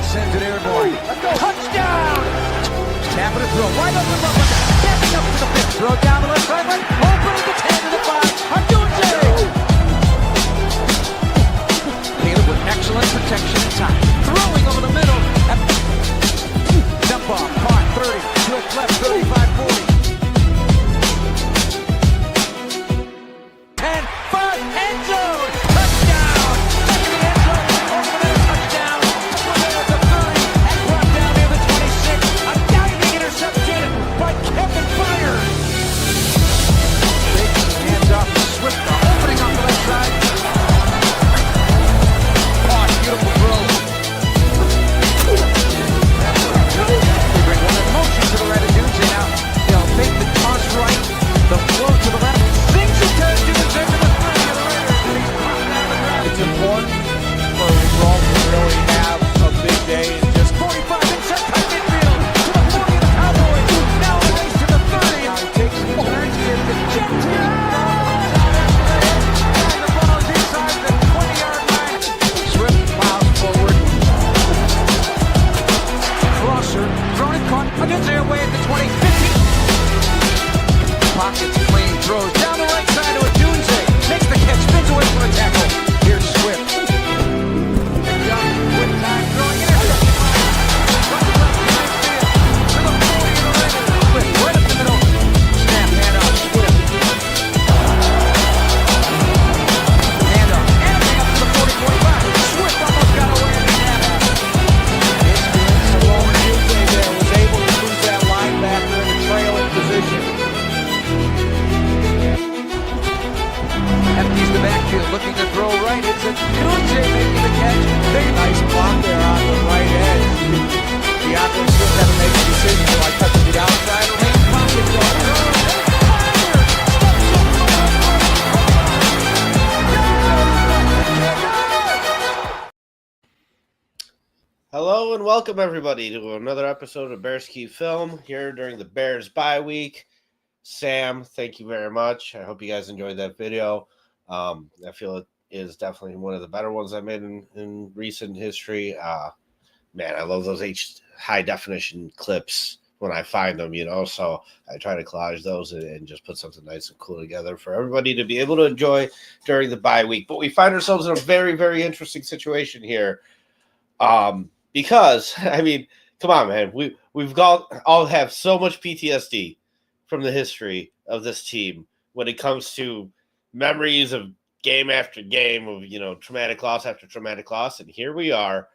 sends it airborne. Touchdown! Tapping a throw right up the middle. Stepping up to the 5th. Throw down the left sideline. Open at the 10 to the 5. Adunze! Taylor with excellent protection and time. Throwing over the middle. Jump off. Caught 30. Swift left 35 40. 10 5 end zone. Touchdown! Back in the end zone. Over the middle. Touchdown. Over the 30. And brought down near the 26. A diving interception by Kevin Byers. Big hands off to Swift. Opening on the left side. Oh, beautiful throw. They bring one in motion to the right of Dunze now. They'll make the toss right. The flow to the left. Things it to Dunze to the 30 of the Raiders. It's important for Rome to really have a big day and just 45 inside cut midfield to the 40 of the Cowboys. Now a race to the 30. take some turns here. The jet team. And the ball is inside the 20-yard line. Swift plows forward. Crosser, thrown and caught against airway at the 20, 15. Pockets clean, throws down the right side to Adunze. Makes the catch, spins away from the tackle. Here's Swift. Young, quick time, throwing interception. Right left behind field. To the 40 of the Raiders. Swift, right up the middle. Snap, handoff, Swift. Handoff, and up to the 40, 45. Swift almost got away in the snap. Salone Dunze there was able to lose that linebacker in a trailing position. Empties the backfield, looking to throw right. It's Adunze making the catch. Very nice block there on the right edge. DeAndre Swift had to make a decision. Do I cut to the outside or make a pocket Hello and welcome everybody to another episode of Bearski Film here during the Bears bye week. Sam, thank you very much. I hope you guys enjoyed that video. I feel it is definitely one of the better ones I made in recent history. Man, I love those high definition clips when I find them, so I try to collage those and just put something nice and cool together for everybody to be able to enjoy during the bye week. But we find ourselves in a very, very interesting situation here. Because, I mean, come on, man. We've all have so much PTSD from the history of this team when it comes to memories of game after game of, traumatic loss after traumatic loss. And here we are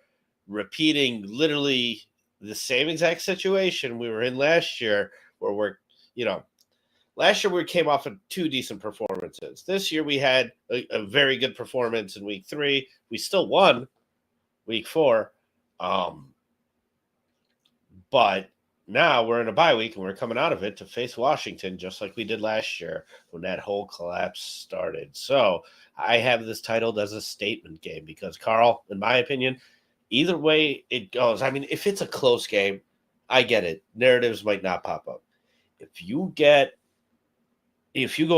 repeating literally the same exact situation we were in last year where last year we came off of 2 decent performances. This year we had a very good performance in week 3. We still won week 4. But now we're in a bye week and we're coming out of it to face Washington just like we did last year when that whole collapse started. So I have this titled as a statement game because, Karl, in my opinion, either way it goes, I mean, if it's a close game, I get it. Narratives might not pop up. If you go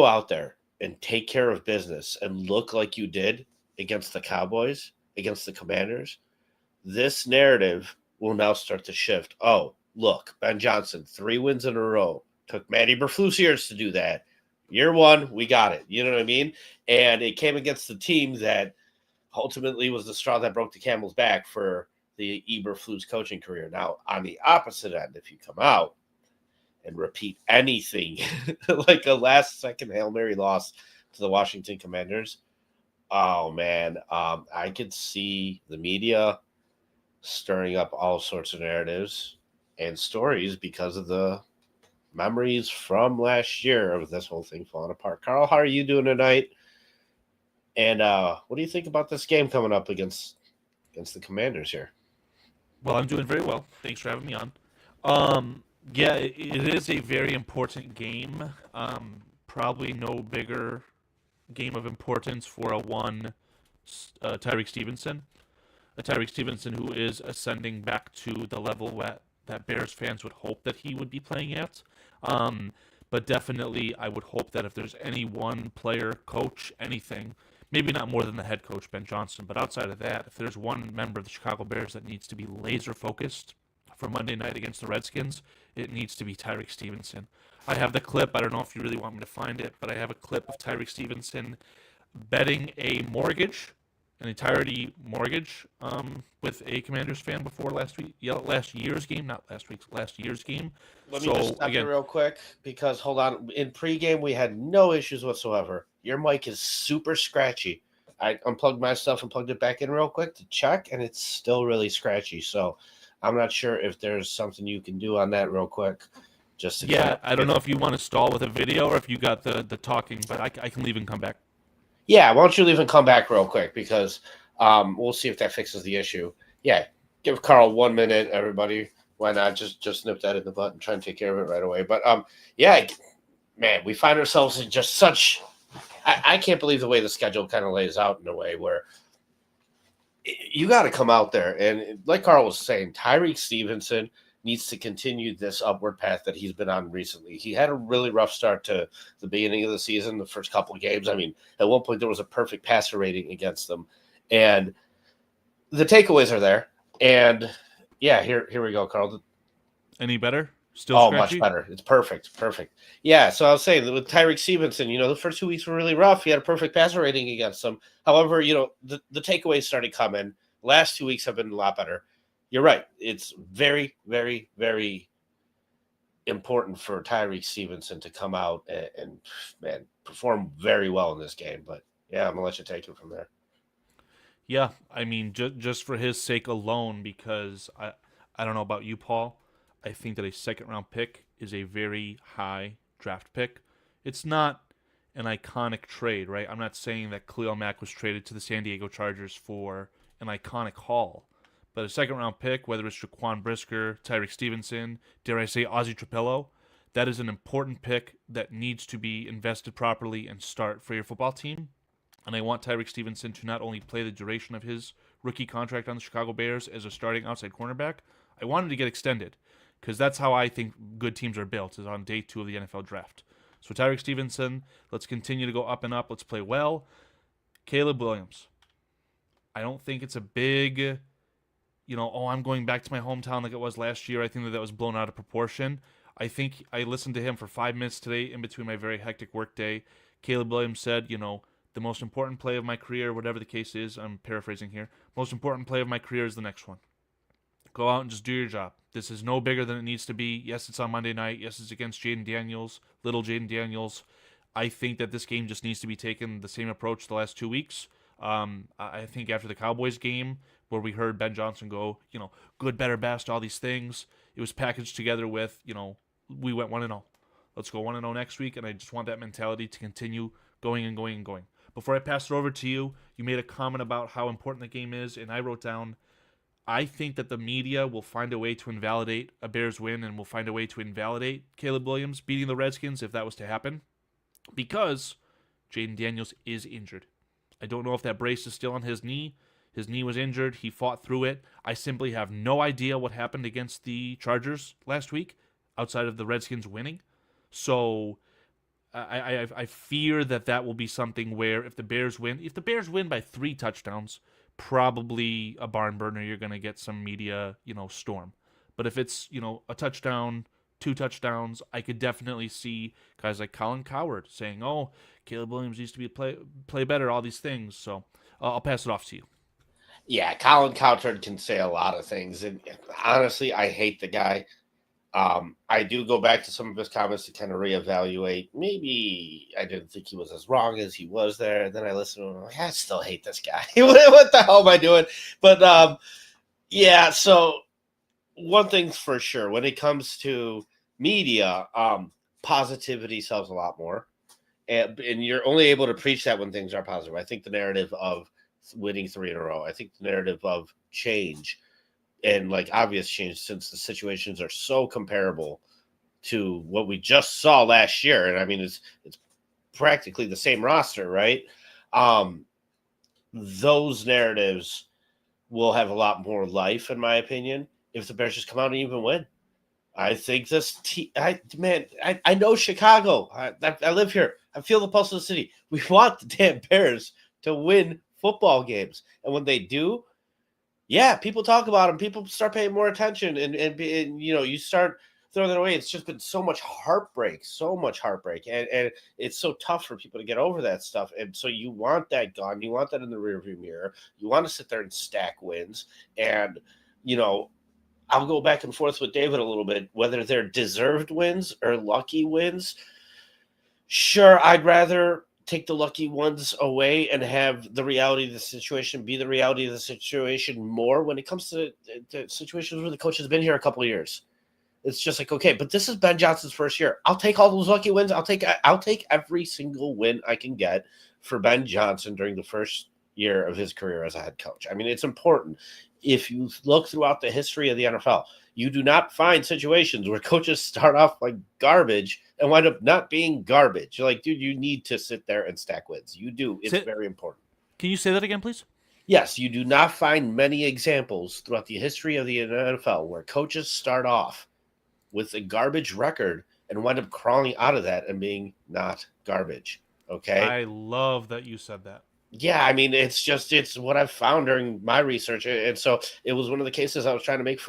out there and take care of business and look like you did against the Cowboys, against the Commanders, this narrative will now start to shift. Oh, look, Ben Johnson, 3 wins in a row. Took Matty Eberflus years to do that. Year 1, we got it. You know what I mean? And it came against the team that ultimately was the straw that broke the camel's back for the Eberflus coaching career. Now, on the opposite end, if you come out and repeat anything like a last-second Hail Mary loss to the Washington Commanders, oh, man, I could see the media stirring up all sorts of narratives and stories because of the memories from last year of this whole thing falling apart. Karl, how are you doing tonight? And what do you think about this game coming up against the Commanders here? Well, I'm doing very well. Thanks for having me on. Yeah, it is a very important game. Probably no bigger game of importance for Tyreek Stevenson. Tyreek Stevenson, who is ascending back to the level that Bears fans would hope that he would be playing at. But definitely, I would hope that if there's any one player, coach, anything, Maybe not more than the head coach, Ben Johnson, but outside of that, if there's one member of the Chicago Bears that needs to be laser focused for Monday night against the Redskins, it needs to be Tyreek Stevenson. I have the clip. I don't know if you really want me to find it, but I have a clip of Tyreek Stevenson betting a mortgage, an entirety mortgage, with a Commanders fan before last week. Yeah, last year's game, not last week's, last year's game. Let me just stop you real quick because hold on. In pregame, we had no issues whatsoever. Your mic is super scratchy. I unplugged my stuff and plugged it back in real quick to check, and it's still really scratchy. So I'm not sure if there's something you can do on that real quick. Just to I don't know if you want to stall with a video or if you got the talking, but I can leave and come back. Yeah, why don't you leave and come back real quick because we'll see if that fixes the issue. Yeah, give Karl 1 minute, everybody. Why not just nip that in the butt and try and take care of it right away? But yeah, man, we find ourselves in just such. I can't believe the way the schedule kind of lays out in a way where you got to come out there and, like Karl was saying, Tyreek Stevenson needs to continue this upward path that he's been on recently. He had a really rough start to the beginning of the season, the first couple of games. I mean, at one point there was a perfect passer rating against them, and the takeaways are there. And yeah, here we go, Karl. Any better? Still scratchy? Much better. It's perfect. Yeah, so I was saying that with Tyreek Stevenson, the first 2 weeks were really rough. He had a perfect passer rating against them. However, the takeaways started coming. Last 2 weeks have been a lot better. You're right. It's very, very, very important for Tyreek Stevenson to come out and perform very well in this game. But yeah, I'm gonna let you take it from there. Yeah, I mean, just for his sake alone, because I don't know about you, Paul. I think that a second-round pick is a very high draft pick. It's not an iconic trade, right? I'm not saying that Khalil Mack was traded to the San Diego Chargers for an iconic haul. But a second-round pick, whether it's Jaquan Brisker, Tyreek Stevenson, dare I say Ozzie Trapello, that is an important pick that needs to be invested properly and start for your football team. And I want Tyreek Stevenson to not only play the duration of his rookie contract on the Chicago Bears as a starting outside cornerback, I want him to get extended because that's how I think good teams are built, is on day 2 of the NFL draft. So Tyreek Stevenson, let's continue to go up and up. Let's play well. Caleb Williams. I don't think it's a big, I'm going back to my hometown like it was last year. I think that was blown out of proportion. I think I listened to him for 5 minutes today in between my very hectic work day. Caleb Williams said, the most important play of my career, whatever the case is, I'm paraphrasing here, most important play of my career is the next one. Go out and just do your job. This is no bigger than it needs to be. Yes, it's on Monday night. Yes, it's against Jaden Daniels, little Jaden Daniels. I think that this game just needs to be taken the same approach the last 2 weeks. I think after the Cowboys game, where we heard Ben Johnson go, good, better, best, all these things, it was packaged together with, we went 1-0. Let's go 1-0 next week, and I just want that mentality to continue going and going and going. Before I pass it over to you, you made a comment about how important the game is, and I wrote down, I think that the media will find a way to invalidate a Bears win and will find a way to invalidate Caleb Williams beating the Redskins if that was to happen, because Jaden Daniels is injured. I don't know if that brace is still on his knee. His knee was injured. He fought through it. I simply have no idea what happened against the Chargers last week outside of the Redskins winning. So I fear that will be something where if the Bears win by 3 touchdowns, probably a barn burner. You're going to get some media, storm. But if it's, a touchdown, 2 touchdowns, I could definitely see guys like Colin Cowherd saying, oh, Caleb Williams needs to be play better, all these things. So I'll pass it off to you. Yeah, Colin Cowherd can say a lot of things. And honestly, I hate the guy. I do go back to some of his comments to kind of reevaluate. Maybe I didn't think he was as wrong as he was there. And then I listened to him. I'm like, I still hate this guy. What the hell am I doing? But yeah, so one thing's for sure. When it comes to media, positivity sells a lot more. And you're only able to preach that when things are positive. I think the narrative of winning 3 in a row, I think the narrative of change and like obvious change, since the situations are so comparable to what we just saw last year. And I mean, it's practically the same roster, right? Those narratives will have a lot more life, in my opinion, if the Bears just come out and even win. I think this I know Chicago. I live here. I feel the pulse of the city. We want the damn Bears to win football games. And when they do, yeah, people talk about them. People start paying more attention, and you start throwing it away. It's just been so much heartbreak, and it's so tough for people to get over that stuff. And so you want that gone. You want that in the rearview mirror. You want to sit there and stack wins. And I'll go back and forth with David a little bit, whether they're deserved wins or lucky wins. Sure, I'd rather take the lucky ones away and have the reality of the situation be the reality of the situation more when it comes to situations where the coach has been here a couple of years. It's just like, okay, but this is Ben Johnson's first year. I'll take all those lucky wins. I'll take every single win I can get for Ben Johnson during the first year of his career as a head coach. I mean, it's important. If you look throughout the history of the NFL, you do not find situations where coaches start off like garbage and wind up not being garbage. You're like, dude, you need to sit there and stack wins. You do. It's very important. Can you say that again, please? Yes, you do not find many examples throughout the history of the NFL where coaches start off with a garbage record and wind up crawling out of that and being not garbage. Okay? I love that you said that. Yeah, I mean, it's what I've found during my research. And so it was one of the cases I was trying to make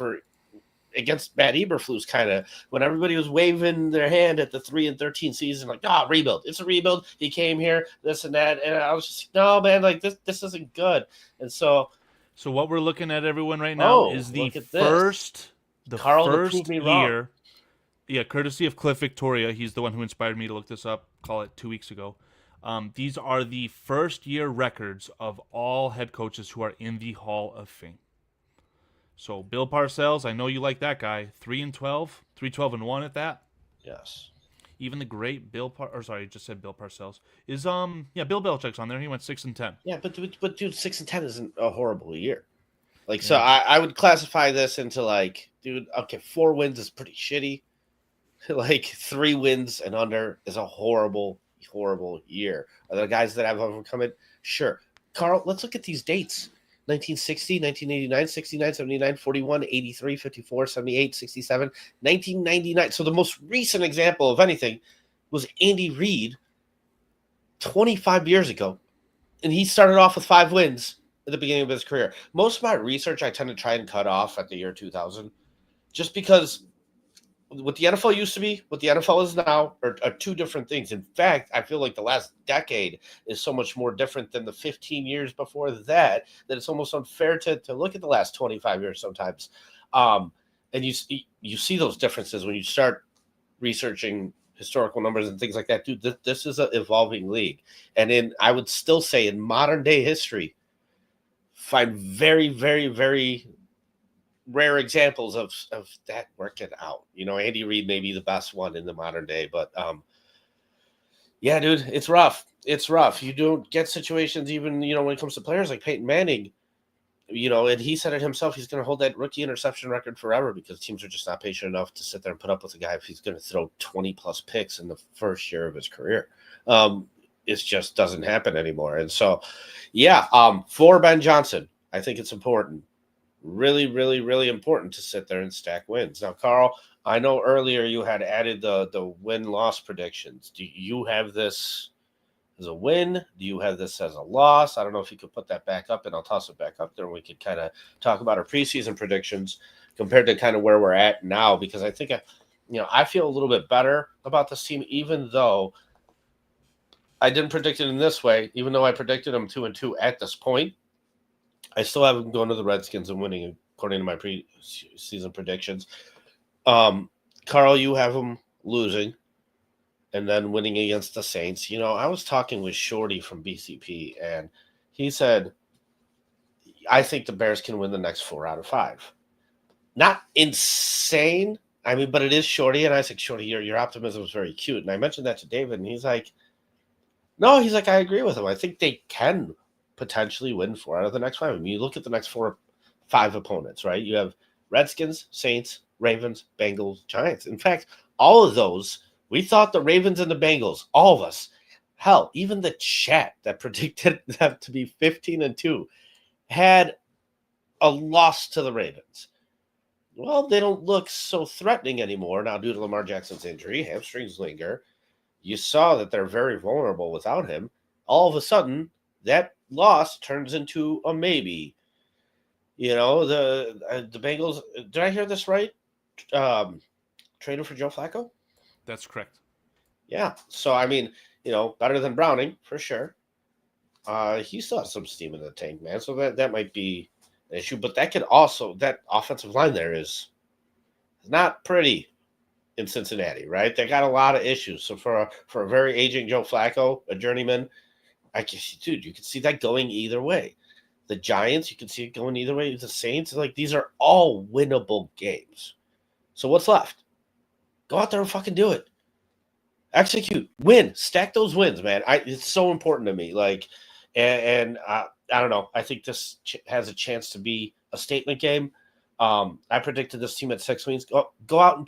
against Matt Eberflus, kind of when everybody was waving their hand at the 3-13 season, like, rebuild. It's a rebuild. He came here, this and that. And I was just, no, man, like this isn't good. And so what we're looking at, everyone, right now is the first year. Yeah, courtesy of Cliff Victoria. He's the one who inspired me to look this up, call it 2 weeks ago. These are the first year records of all head coaches who are in the Hall of Fame. So Bill Parcells, I know you like that guy. 3-12, 3-12-1 at that. Yes. Even the great Bill just said Bill Parcells is Bill Belichick's on there. He went 6-10. Yeah, but dude, 6-10 isn't a horrible year. Like, so I would classify this into like, dude, okay, 4 wins is pretty shitty. Like 3 wins and under is a horrible year. Are there guys that have overcome it? Sure. Karl, let's look at these dates. 1960, 1989, 69, 79, 41, 83, 54, 78, 67, 1999. So the most recent example of anything was Andy Reid 25 years ago. And he started off with 5 wins at the beginning of his career. Most of my research, I tend to try and cut off at the year 2000, just because what the NFL used to be, what the NFL is now, are 2 different things. In fact, I feel like the last decade is so much more different than the 15 years before that it's almost unfair to look at the last 25 years sometimes. And you see those differences when you start researching historical numbers and things like that. Dude, this is an evolving league. And I would still say in modern day history, find very, very, very rare examples of that working out. Andy Reid may be the best one in the modern day, but yeah, dude, it's rough. You don't get situations even, when it comes to players like Peyton Manning, and he said it himself, he's going to hold that rookie interception record forever because teams are just not patient enough to sit there and put up with a guy if he's going to throw 20 plus picks in the first year of his career. It just doesn't happen anymore. And so, yeah, for Ben Johnson, I think it's important. Really, really, really important to sit there and stack wins. Now, Karl, I know earlier you had added the win-loss predictions. Do you have this as a win? Do you have this as a loss? I don't know if you could put that back up, and I'll toss it back up there, and we could kind of talk about our preseason predictions compared to kind of where we're at now, because I think, I feel a little bit better about this team, even though I didn't predict it in this way, even though I predicted them 2-2 at this point. I still have them going to the Redskins and winning, according to my preseason predictions. Karl, you have them losing and then winning against the Saints. I was talking with Shorty from BCP, and he said, I think the Bears can win the next 4 out of 5. Not insane, but it is Shorty. And I said, Shorty, your optimism is very cute. And I mentioned that to David, and he's like, no, I agree with him. I think they can potentially win 4 out of the next 5. You look at the next 5 opponents, right? You have Redskins, Saints, Ravens, Bengals, Giants. In fact, all of those, we thought the Ravens and the Bengals, all of us, hell, even the chat that predicted them to be 15-2 had a loss to the Ravens. Well, they don't look so threatening anymore now due to Lamar Jackson's injury. Hamstrings linger. You saw that they're very vulnerable without him. All of a sudden, that loss turns into a maybe. The Bengals. Did I hear this right? Traded for Joe Flacco. That's correct. Yeah. So I mean, better than Browning for sure. He still has some steam in the tank, man. So that might be an issue, but that offensive line there is not pretty in Cincinnati, right? They got a lot of issues. So for a very aging Joe Flacco, a journeyman, I guess, dude, you can see that going either way. The Giants, you can see it going either way. The Saints, like, these are all winnable games. So what's left? Go out there and fucking do it. Execute, win, stack those wins, man. It's so important to me. Like, and I don't know. I think this has a chance to be a statement game. I predicted this team at 6 wins. Go out and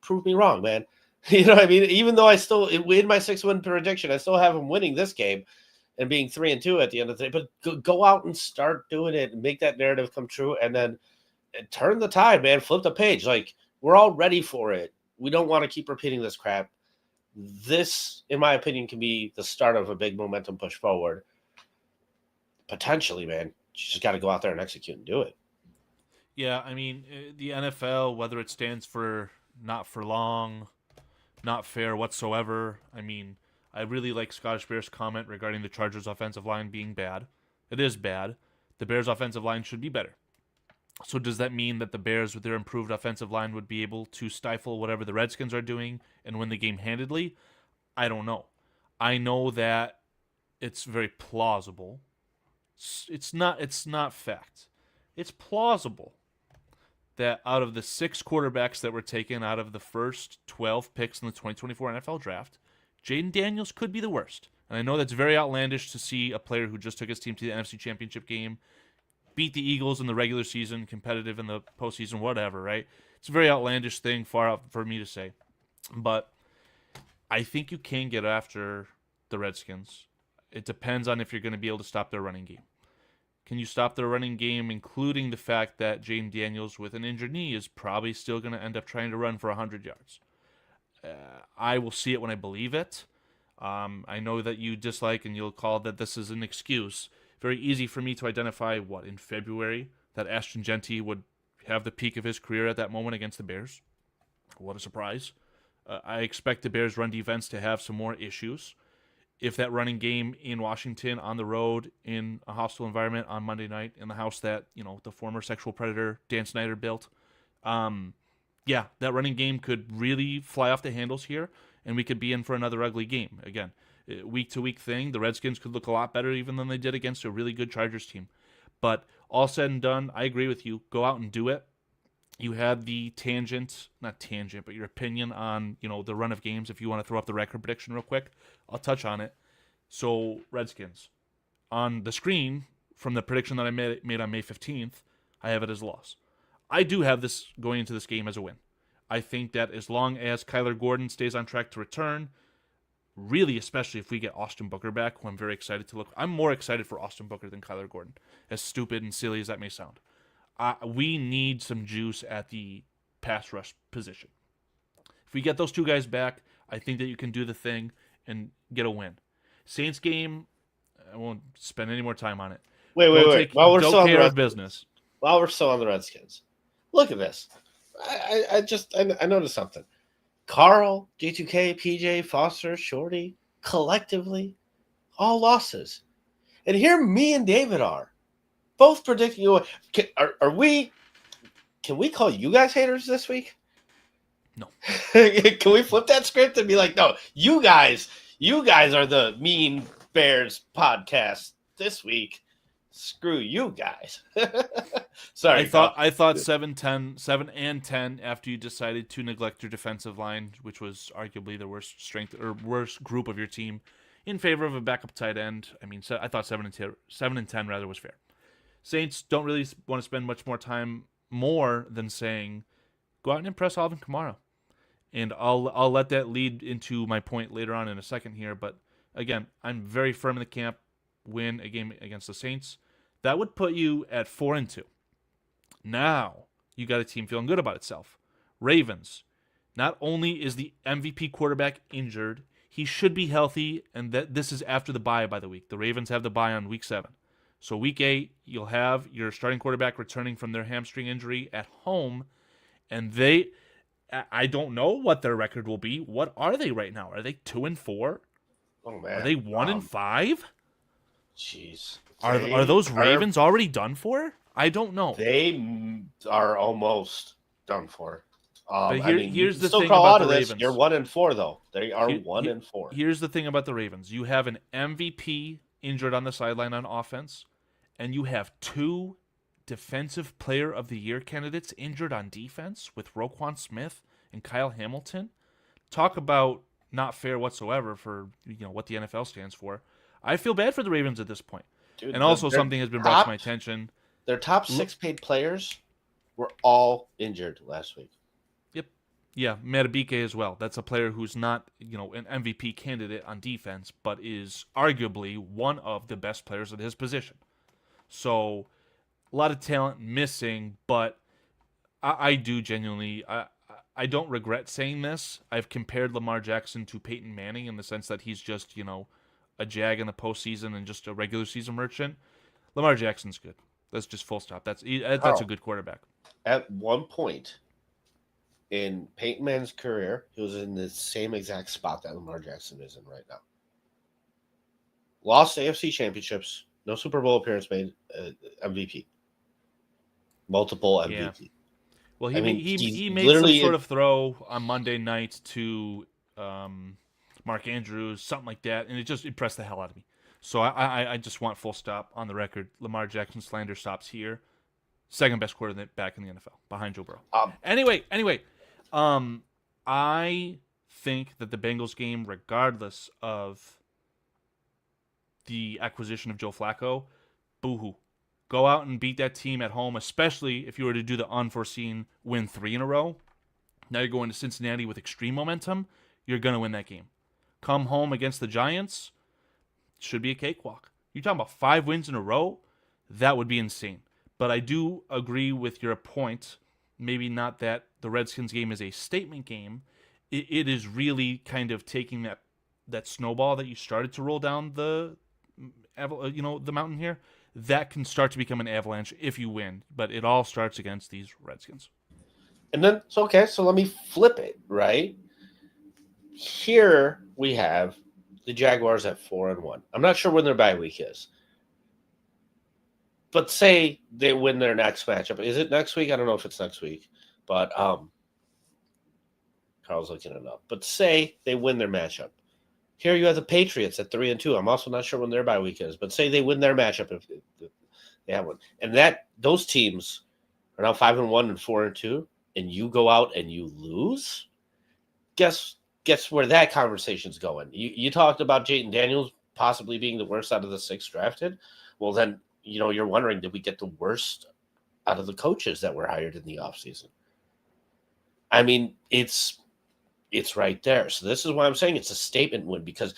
prove me wrong, man. You know what I mean? Even though in my 6-win prediction, I still have them winning this game and being 3-2 at the end of the day. But go out and start doing it and make that narrative come true, and then turn the tide, man. Flip the page. Like, we're all ready for it. We don't want to keep repeating this crap. This, in my opinion, can be the start of a big momentum push forward. Potentially, man. You just got to go out there and execute and do it. Yeah, I mean, the NFL, whether it stands for not for long, not fair whatsoever. I mean, I really like Scottish Bear's comment regarding the Chargers' offensive line being bad. It is bad. The Bears' offensive line should be better. So does that mean that the Bears, with their improved offensive line, would be able to stifle whatever the Redskins are doing and win the game handedly? I don't know. I know that it's very plausible. It's not fact. It's plausible that out of the 6 quarterbacks that were taken out of the first 12 picks in the 2024 NFL Draft, Jaden Daniels could be the worst. And I know that's very outlandish to see a player who just took his team to the NFC Championship game beat the Eagles in the regular season, competitive in the postseason, whatever, right? It's a very outlandish thing, far out for me to say. But I think you can get after the Redskins. It depends on if you're going to be able to stop their running game. Can you stop their running game, including the fact that Jaden Daniels, with an injured knee, is probably still going to end up trying to run for 100 yards? I will see it when I believe it. I know that you dislike and you'll call that this is an excuse. Very easy for me to identify, in February, that Ashton Genty would have the peak of his career at that moment against the Bears. What a surprise. I expect the Bears' run defense to have some more issues. If that running game in Washington, on the road, in a hostile environment on Monday night, in the house that, the former sexual predator Dan Snyder built, that running game could really fly off the handles here, and we could be in for another ugly game. Again, week-to-week thing, the Redskins could look a lot better even than they did against a really good Chargers team. But all said and done, I agree with you. Go out and do it. You had the not tangent, but your opinion on, the run of games. If you want to throw up the record prediction real quick, I'll touch on it. So, Redskins. On the screen, from the prediction that I made on May 15th, I have it as a loss. I do have this going into this game as a win. I think that as long as Kyler Gordon stays on track to return, really, especially if we get Austin Booker back, who I'm very excited to look. I'm more excited for Austin Booker than Kyler Gordon, as stupid and silly as that may sound. We need some juice at the pass rush position. If we get those two guys back, I think that you can do the thing and get a win. Saints game, I won't spend any more time on it. Wait. While we're still on the Redskins, business. While we're still on the Redskins, look at this. I noticed something. Karl, G2K, PJ, Foster, Shorty, collectively, all losses. And here me and David are, both predicting. Can we call you guys haters this week? No. Can we flip that script and be like, no, you guys are the Mean Bears podcast this week. Screw you guys. Sorry. I thought 7 and 10 after you decided to neglect your defensive line, which was arguably the worst strength or worst group of your team, in favor of a backup tight end. I mean, I thought 7 and 10 rather was fair. Saints don't really want to spend much more time more than saying, go out and impress Alvin Kamara. And I'll let that lead into my point later on in a second here. But again, I'm very firm in the camp. Win a game against the Saints. That would put you at 4-2. Now you got a team feeling good about itself. Ravens. Not only is the MVP quarterback injured, He should be healthy, and that this is after the bye by the week. The Ravens have the bye on week 7. So week 8, you'll have your starting quarterback returning from their hamstring injury at home, and I don't know what their record will be. What are they right now? Are they 2-4? Oh man, Are they 1-5? Jeez, Are those Ravens already done for? I don't know. They are almost done for. But I mean, you here's can the still thing crawl about out the of this. Ravens. You're 1-4 though. They are 1-4. Here's the thing about the Ravens. You have an MVP injured on the sideline on offense, and you have 2 Defensive Player of the Year candidates injured on defense with Roquan Smith and Kyle Hamilton. Talk about not fair whatsoever for what the NFL stands for. I feel bad for the Ravens at this point. Dude, And also something has been brought to my attention. Their top 6 paid players were all injured last week. Yep. Yeah, Matabike as well. That's a player who's not, an MVP candidate on defense, but is arguably one of the best players at his position. So, a lot of talent missing, but I do genuinely, I don't regret saying this. I've compared Lamar Jackson to Peyton Manning in the sense that he's just, a jag in the postseason and just a regular season merchant. Lamar Jackson's good. That's just full stop. That's a good quarterback. At one point in Peyton Manning's career, he was in the same exact spot that Lamar Jackson is in right now. Lost AFC championships, no Super Bowl appearance made, MVP. Multiple MVP. Yeah. Well, he made some sort of throw on Monday night to Mark Andrews, something like that, and it just impressed the hell out of me. So I just want full stop on the record. Lamar Jackson slander stops here. Second best quarterback in the NFL, behind Joe Burrow. Anyway, I think that the Bengals game, regardless of the acquisition of Joe Flacco, boo-hoo. Go out and beat that team at home, especially if you were to do the unforeseen win 3 in a row. Now you're going to Cincinnati with extreme momentum. You're going to win that game. Come home against the Giants, should be a cakewalk. You're talking about 5 wins in a row? That would be insane. But I do agree with your point. Maybe not that the Redskins game is a statement game. It is really kind of taking that snowball that you started to roll down the mountain here. That can start to become an avalanche if you win. But it all starts against these Redskins. And then, so let me flip it, right? Here we have the Jaguars at 4-1. I'm not sure when their bye week is. But say they win their next matchup. Is it next week? I don't know if it's next week. But Carl's looking it up. But say they win their matchup. Here you have the Patriots at 3-2. I'm also not sure when their bye week is. But say they win their matchup if they have one. And those teams are now 5-1 and 4-2. And you go out and you lose? Guess where that conversation's going. You talked about Jayden Daniels possibly being the worst out of the 6 drafted. Well, then, you're wondering, did we get the worst out of the coaches that were hired in the offseason? I mean, it's right there. So this is why I'm saying it's a statement win, because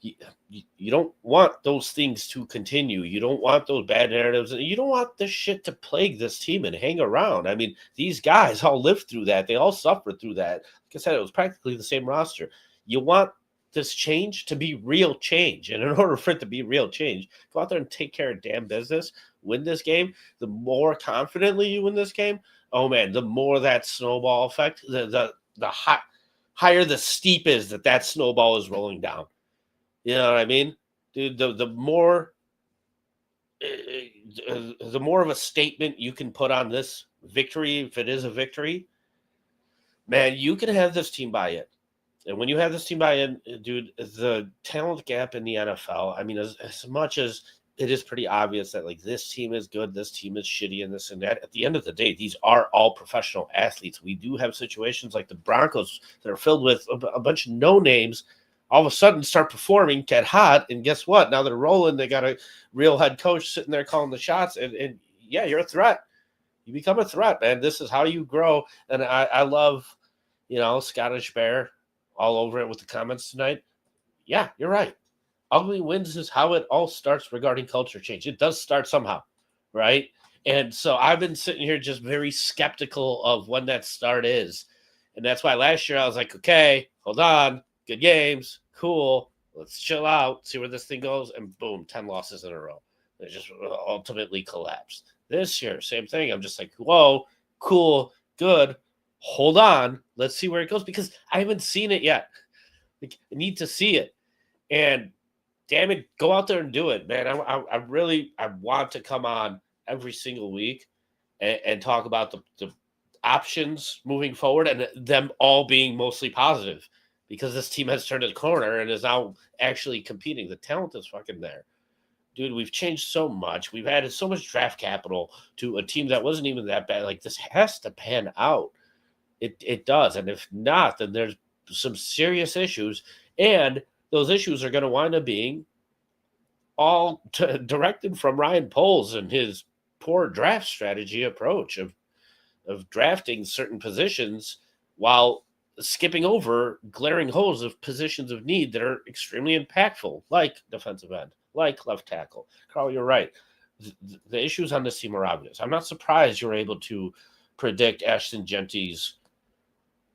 you don't want those things to continue. You don't want those bad narratives. You don't want this shit to plague this team and hang around. I mean, these guys all lived through that. They all suffered through that. Like I said, it was practically the same roster. You want this change to be real change. And in order for it to be real change, go out there and take care of damn business, win this game. The more confidently you win this game, oh man, the more that snowball effect, the higher the steep is that snowball is rolling down. You know what I mean? Dude, the more of a statement you can put on this victory, if it is a victory, man, you can have this team buy in. And when you have this team buy in, dude, the talent gap in the NFL, I mean, as much as it is pretty obvious that, like, this team is good, this team is shitty, and this and that, at the end of the day, these are all professional athletes. We do have situations like the Broncos that are filled with a bunch of no-names, all of a sudden start performing, get hot, and guess what? Now they're rolling. They got a real head coach sitting there calling the shots, and yeah, you're a threat. You become a threat, man. This is how you grow, and I love, Scottish Bear all over it with the comments tonight. Yeah, you're right. Ugly wins is how it all starts regarding culture change. It does start somehow, right? And so I've been sitting here just very skeptical of when that start is, and that's why last year I was like, okay, hold on. Good games, cool. Let's chill out, see where this thing goes, and boom, 10 losses in a row. They just ultimately collapsed. This year, same thing. I'm just like, whoa, cool, good. Hold on. Let's see where it goes because I haven't seen it yet. Like, I need to see it. And damn it, go out there and do it, man. I really want to come on every single week and talk about the options moving forward and them all being mostly positive because this team has turned a corner and is now actually competing. The talent is fucking there. Dude, we've changed so much. We've added so much draft capital to a team that wasn't even that bad. Like, this has to pan out. It does. And if not, then there's some serious issues. And those issues are going to wind up being all directed from Ryan Poles and his poor draft strategy approach of drafting certain positions while skipping over glaring holes of positions of need that are extremely impactful, like defensive end, like left tackle. Carl, you're right. The issues on this team are obvious. I'm not surprised you're able to predict Ashton Genty's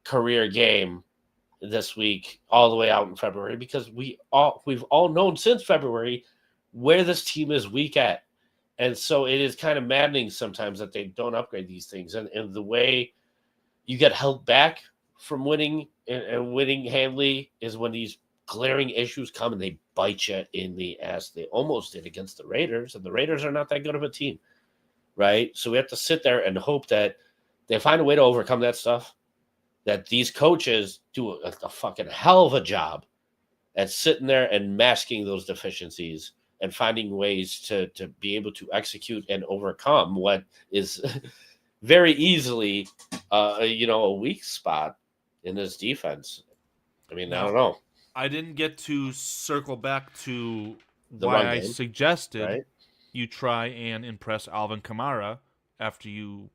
career game this week all the way out in February because we've all known since February where this team is weak at. And so it is kind of maddening sometimes that they don't upgrade these things. And the way you get held back from winning and winning handily is when these glaring issues come and they bite you in the ass. They almost did against the Raiders, and the Raiders are not that good of a team, right? So we have to sit there and hope that they find a way to overcome that stuff, that these coaches do a fucking hell of a job at sitting there and masking those deficiencies and finding ways to be able to execute and overcome what is very easily, a weak spot in this defense. I mean, I don't know. I didn't get to circle back to The why run I game, suggested right? you try and impress Alvin Kamara after you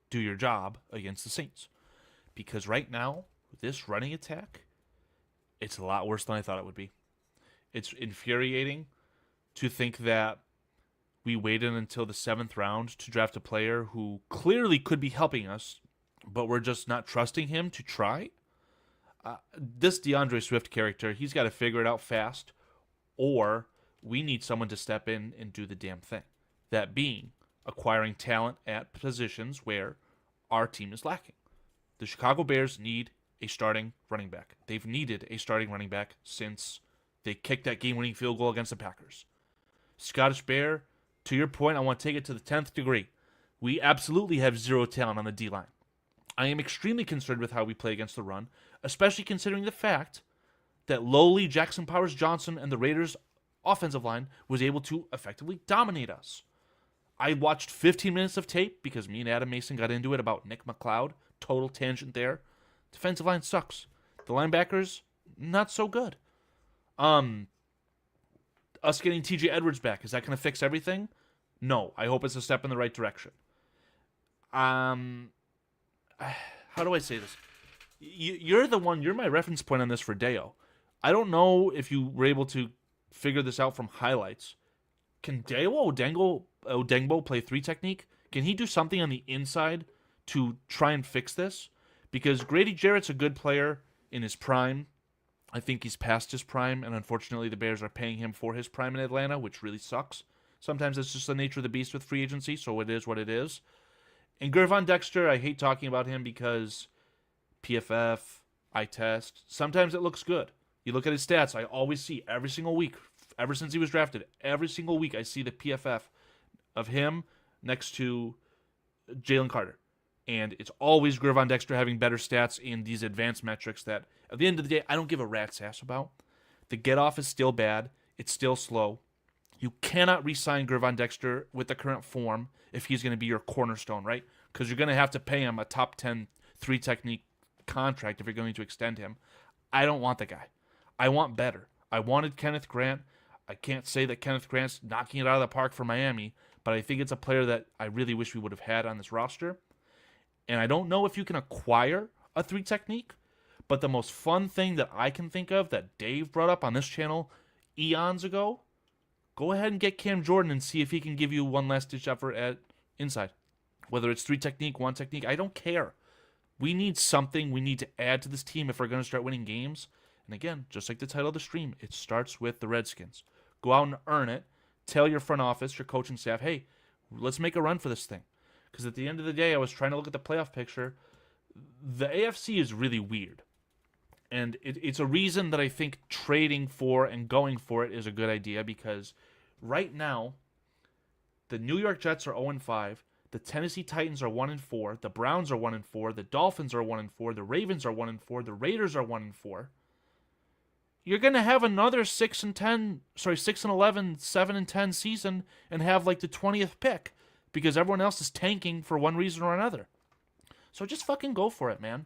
do your job against the Saints. Because right now, with this running attack, it's a lot worse than I thought it would be. It's infuriating to think that we waited until the 7th round to draft a player who clearly could be helping us, but we're just not trusting him to try. This DeAndre Swift character, he's got to figure it out fast, or we need someone to step in and do the damn thing. That being acquiring talent at positions where our team is lacking. The Chicago Bears need a starting running back. They've needed a starting running back since they kicked that game-winning field goal against the Packers. Scottish Bear, to your point, I want to take it to the 10th degree. We absolutely have zero talent on the D-line. I am extremely concerned with how we play against the run, especially considering the fact that lowly Jackson Powers-Johnson and the Raiders' offensive line was able to effectively dominate us. I watched 15 minutes of tape because me and Adam Mason got into it about Nick McLeod. Total tangent there. Defensive line sucks. The linebackers, not so good. Us getting TJ Edwards back, is that going to fix everything? No. I hope it's a step in the right direction. How do I say this? You're my reference point on this for Deo. I don't know if you were able to figure this out from highlights. Can Deo Odengbo play 3 technique? Can he do something on the inside to try and fix this? Because Grady Jarrett's a good player in his prime. I think he's past his prime, and unfortunately the Bears are paying him for his prime in Atlanta, which really sucks. Sometimes it's just the nature of the beast with free agency, so it is what it is. And Gervon Dexter, I hate talking about him because PFF, eye test, sometimes it looks good. You look at his stats, I always see every single week, ever since he was drafted, every single week I see the PFF of him next to Jalen Carter. And it's always Gervon Dexter having better stats in these advanced metrics that, at the end of the day, I don't give a rat's ass about. The get-off is still bad. It's still slow. You cannot re-sign Gervon Dexter with the current form if he's going to be your cornerstone, right? Because you're going to have to pay him a top 10 3-technique contract if you're going to extend him. I don't want the guy. I want better. I wanted Kenneth Grant. I can't say that Kenneth Grant's knocking it out of the park for Miami, but I think it's a player that I really wish we would have had on this roster. And I don't know if you can acquire a 3-technique, but the most fun thing that I can think of that Dave brought up on this channel eons ago, go ahead and get Cam Jordan and see if he can give you one last-ditch effort at inside. Whether it's 3-technique, 1-technique, I don't care. We need something we need to add to this team if we're going to start winning games. And again, just like the title of the stream, it starts with the Redskins. Go out and earn it. Tell your front office, your coaching staff, hey, let's make a run for this thing. Because at the end of the day, I was trying to look at the playoff picture. The AFC is really weird. And it's a reason that I think trading for and going for it is a good idea, because right now, the New York Jets are 0-5. The Tennessee Titans are 1-4. The Browns are 1-4. The Dolphins are 1-4. The Ravens are 1-4. The Raiders are 1-4. You're gonna have another 6-11, 7-10 season and have like the 20th pick because everyone else is tanking for one reason or another. So just fucking go for it, man.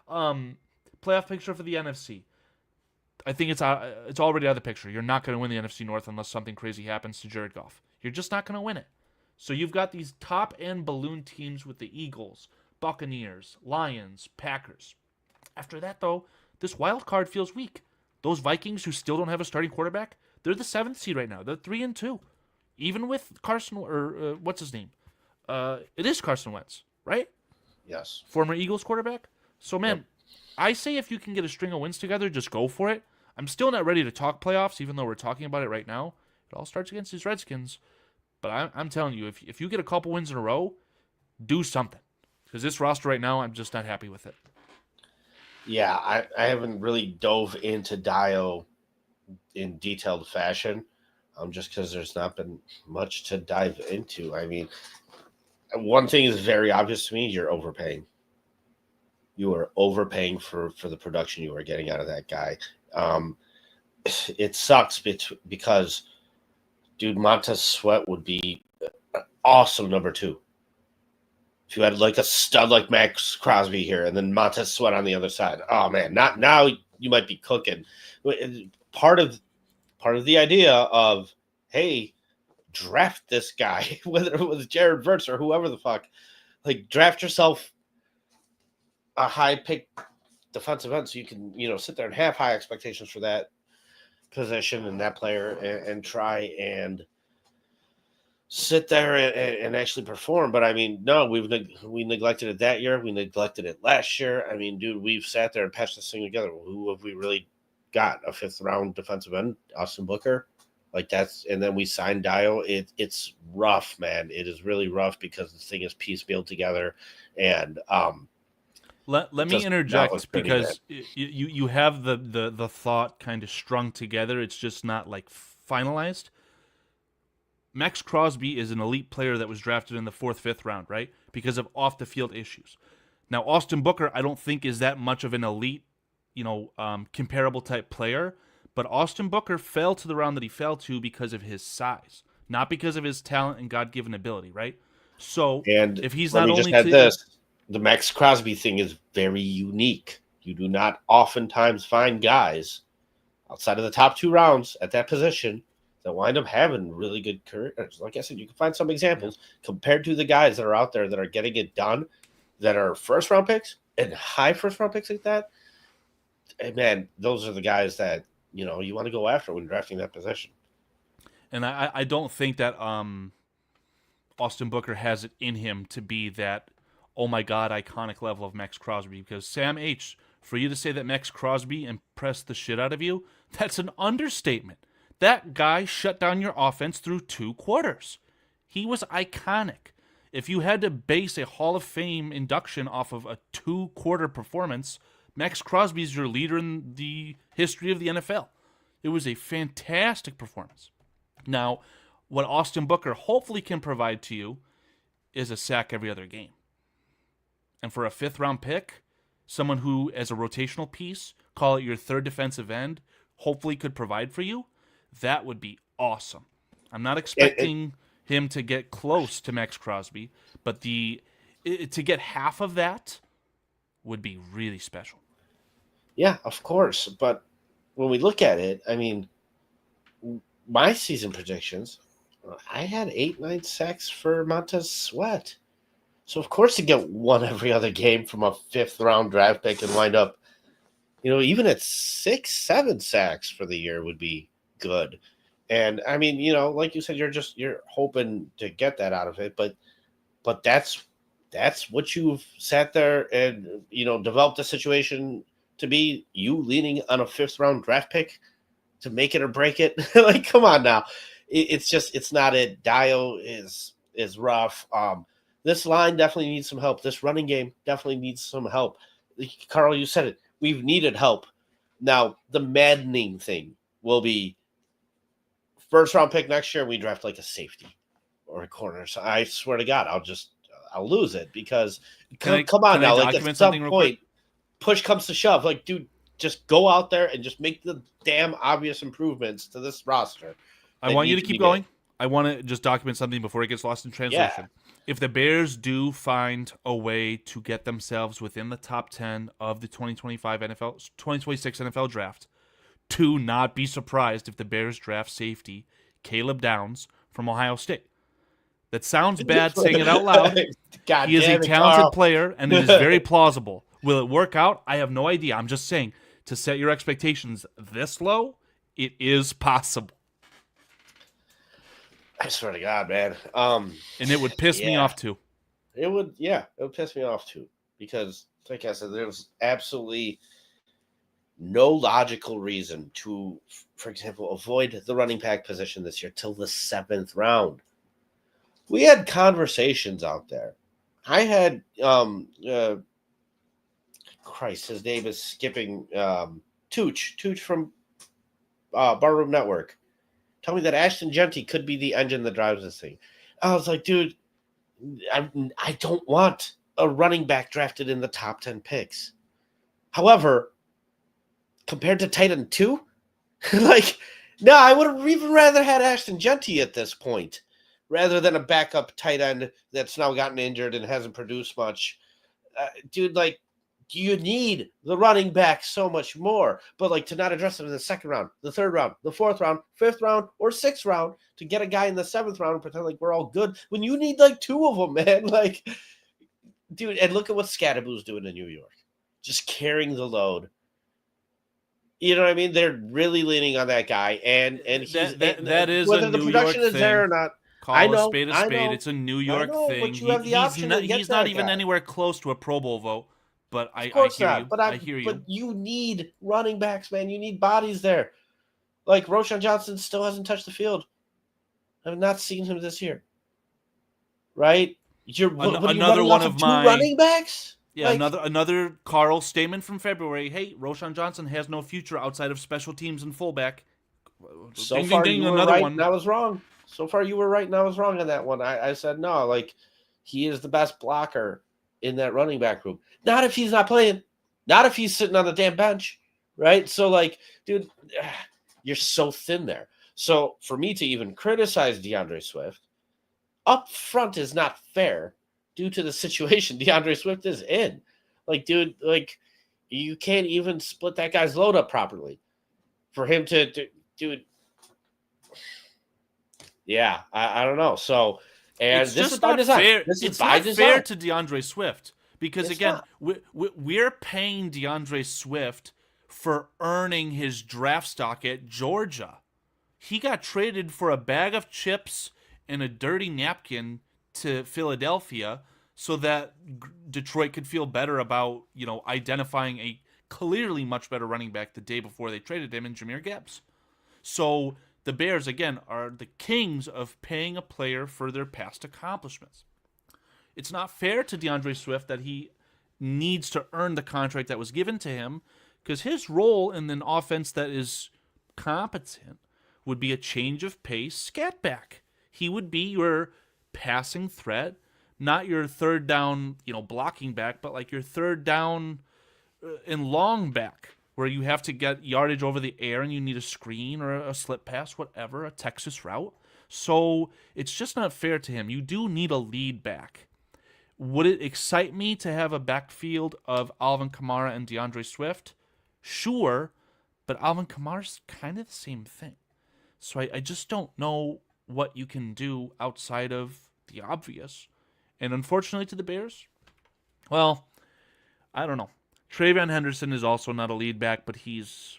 Playoff picture for the NFC. I think it's already out of the picture. You're not going to win the NFC North unless something crazy happens to Jared Goff. You're just not going to win it. So you've got these top-end balloon teams with the Eagles, Buccaneers, Lions, Packers. After that, though, this wild card feels weak. Those Vikings who still don't have a starting quarterback, they're the 7th seed right now. They're 3-2. Even with Carson, or what's his name? It is Carson Wentz, right? Yes. Former Eagles quarterback. So, man, Yep. I say if you can get a string of wins together, just go for it. I'm still not ready to talk playoffs, even though we're talking about it right now. It all starts against these Redskins. But I'm telling you, if you get a couple wins in a row, do something. Because this roster right now, I'm just not happy with it. Yeah, I haven't really dove into Dio in detailed fashion, just because there's not been much to dive into. I mean, one thing is very obvious to me: you're overpaying. You are overpaying for the production you are getting out of that guy. It sucks because, dude, Montez Sweat would be an awesome number 2. If you had like a stud like Max Crosby here and then Montez Sweat on the other side, oh man, not now you might be cooking. Part of the idea of, hey, draft this guy, whether it was Jared Verts or whoever the fuck, like draft yourself a high pick defensive end so you can, sit there and have high expectations for that position and that player and try and sit there and actually perform. But I mean, no, we neglected it that year. We neglected it last year. I mean, dude, we've sat there and patched this thing together. Who have we really got? A 5th round defensive end, Austin Booker? Like and then we signed Dio. It's rough, man. It is really rough because this thing is piecemealed together. And let me interject because you have the thought kind of strung together. It's just not like finalized. Max Crosby is an elite player that was drafted in the 4th, 5th round, right? Because of off-the-field issues. Now, Austin Booker, I don't think is that much of an elite, comparable type player. But Austin Booker fell to the round that he fell to because of his size, not because of his talent and God-given ability, right? So, if he's not only the Max Crosby thing is very unique. You do not oftentimes find guys outside of the top 2 rounds at that position that wind up having really good careers. Like I said, you can find some examples compared to the guys that are out there that are getting it done, that are 1st-round picks and high 1st-round picks like that. And man, those are the guys that, you want to go after when drafting that position. And I don't think that Austin Booker has it in him to be that, oh my God, iconic level of Max Crosby. Because Sam H., for you to say that Max Crosby impressed the shit out of you, that's an understatement. That guy shut down your offense through 2 quarters. He was iconic. If you had to base a Hall of Fame induction off of a 2-quarter performance, Max Crosby is your leader in the history of the NFL. It was a fantastic performance. Now, what Austin Booker hopefully can provide to you is a sack every other game. And for a 5th-round pick, someone who, as a rotational piece, call it your 3rd defensive end, hopefully could provide for you, that would be awesome. I'm not expecting him to get close to Max Crosby, but to get half of that would be really special. Yeah, of course. But when we look at it, I mean, my season predictions, I had 8-9 sacks for Montez Sweat. So, of course, to get one every other game from a 5th-round draft pick and wind up, even at 6-7 sacks for the year would be good. And I mean, like you said, you're hoping to get that out of it, but that's what you've sat there and developed a situation to be you leaning on a 5th-round draft pick to make it or break it? Like, come on now. It's not it. Dio is rough. This line definitely needs some help. This running game definitely needs some help. Karl, you said it. We've needed help. Now, the maddening thing will be 1st-round pick next year, we draft like a safety or a corner. So I swear to God, I'll lose it because come on now. Like, at some point, push comes to shove. Like, dude, just go out there and just make the damn obvious improvements to this roster. I want you to keep going. I want to just document something before it gets lost in translation. Yeah. If the Bears do find a way to get themselves within the top 10 of the 2026 NFL draft, to not be surprised if the Bears draft safety Caleb Downs from Ohio State. That sounds bad saying it out loud. He is a talented player, and it is very plausible. Will it work out? I have no idea. I'm just saying, to set your expectations this low, it is possible. I swear to God, man. And it would piss me off too. It would piss me off too. Because, like I said, there's absolutely no logical reason to, for example, avoid the running back position this year till the 7th round. We had conversations out there. I had his name is skipping Tooch from Barroom Network. Tell me that Ashton Genty could be the engine that drives this thing. I was like, dude, I don't want a running back drafted in the top 10 picks. However, compared to tight end 2, like, no, I would have even rather had Ashton Genty at this point rather than a backup tight end that's now gotten injured and hasn't produced much. Dude, like, you need the running back so much more, but like to not address it in the 2nd round, the 3rd round, the 4th round, 5th round, or 6th round to get a guy in the 7th round and pretend like we're all good when you need like 2 of them, man. Like, dude, and look at what Scadaboo's doing in New York, just carrying the load. You know what I mean? They're really leaning on that guy, and he's that is whether a the New production York is there or not. Call a spade a spade. It's a New York thing. But you have the option to get he's not that even guy. anywhere close to a Pro Bowl vote. But I hear not. you. But I hear you. But you need running backs, man. You need bodies there. Like, Roschon Johnson still hasn't touched the field. I've not seen him this year. Right? Another one of my running backs. Yeah, like, another Karl statement from February. Hey, Roschon Johnson has no future outside of special teams and fullback. So far, you were right, and I was wrong. So far, you were right, and I was wrong on that one. I said no. Like, he is the best blocker in that running back group. Not if he's not playing. Not if he's sitting on the damn bench, right? So, like, dude, you're so thin there. So, for me to even criticize DeAndre Swift up front is not fair due to the situation DeAndre Swift is in. Like, dude, like, you can't even split that guy's load up properly. For him to dude, yeah, I don't know. So, and it's this just is by not design. fair. This is it's by not design. fair to DeAndre Swift because, It's again, not. we're paying DeAndre Swift for earning his draft stock at Georgia. He got traded for a bag of chips and a dirty napkin to Philadelphia so that Detroit could feel better about, identifying a clearly much better running back the day before they traded him in Jahmyr Gibbs. So the Bears, again, are the kings of paying a player for their past accomplishments. It's not fair to DeAndre Swift that he needs to earn the contract that was given to him because his role in an offense that is competent would be a change of pace scat back. He would be your passing threat, not your third down, blocking back, but like your third down and long back where you have to get yardage over the air and you need a screen or a slip pass, whatever, a Texas route. So it's just not fair to him. You do need a lead back. Would it excite me to have a backfield of Alvin Kamara and DeAndre Swift? Sure, but Alvin Kamara's kind of the same thing. So I just don't know what you can do outside of the obvious. And unfortunately to the Bears, well, I don't know. Travion Henderson is also not a lead back, but he's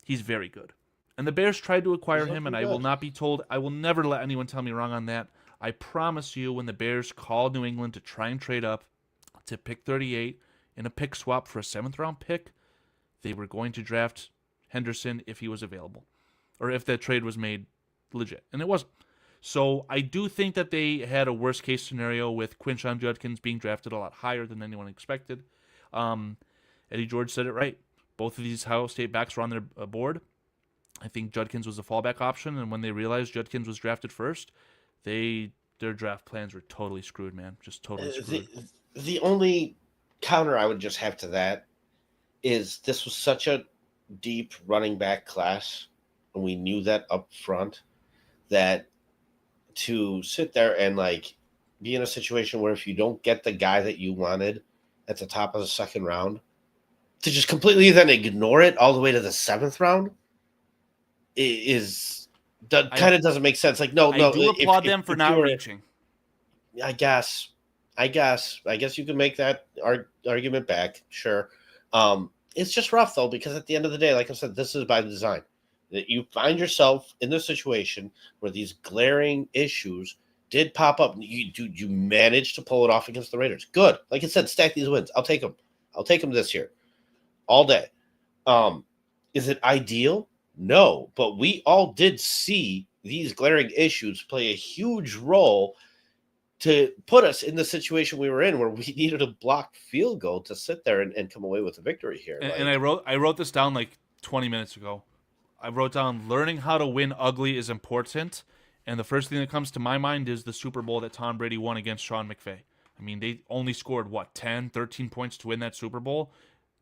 very good. And the Bears tried to acquire him, and I will not be told. I will never let anyone tell me wrong on that. I promise you, when the Bears called New England to try and trade up to pick 38 in a pick swap for a 7th-round pick, they were going to draft Henderson if he was available, or if that trade was made legit, and it wasn't. So I do think that they had a worst case scenario with Quinshon Judkins being drafted a lot higher than anyone expected. Eddie George said it right. Both of these Ohio State backs were on their board. I think Judkins was a fallback option, and when they realized Judkins was drafted first, their draft plans were totally screwed, man. Just totally screwed. The only counter I would just have to that is this was such a deep running back class, and we knew that up front, that to sit there and like be in a situation where if you don't get the guy that you wanted at the top of the second round, to just completely then ignore it all the way to the 7th round kind of doesn't make sense. Like, no. I do applaud them for not reaching. I guess you can make that argument back. Sure. It's just rough though, because at the end of the day, like I said, this is by design. That you find yourself in this situation where these glaring issues did pop up. You managed to pull it off against the Raiders. Good. Like I said, stack these wins. I'll take them this year. All day. Is it ideal? No, but we all did see these glaring issues play a huge role to put us in the situation we were in, where we needed a blocked field goal to sit there and come away with a victory here. And I wrote this down like 20 minutes ago. I wrote down, learning how to win ugly is important. And the first thing that comes to my mind is the Super Bowl that Tom Brady won against Sean McVay. I mean, they only scored, 10, 13 points to win that Super Bowl.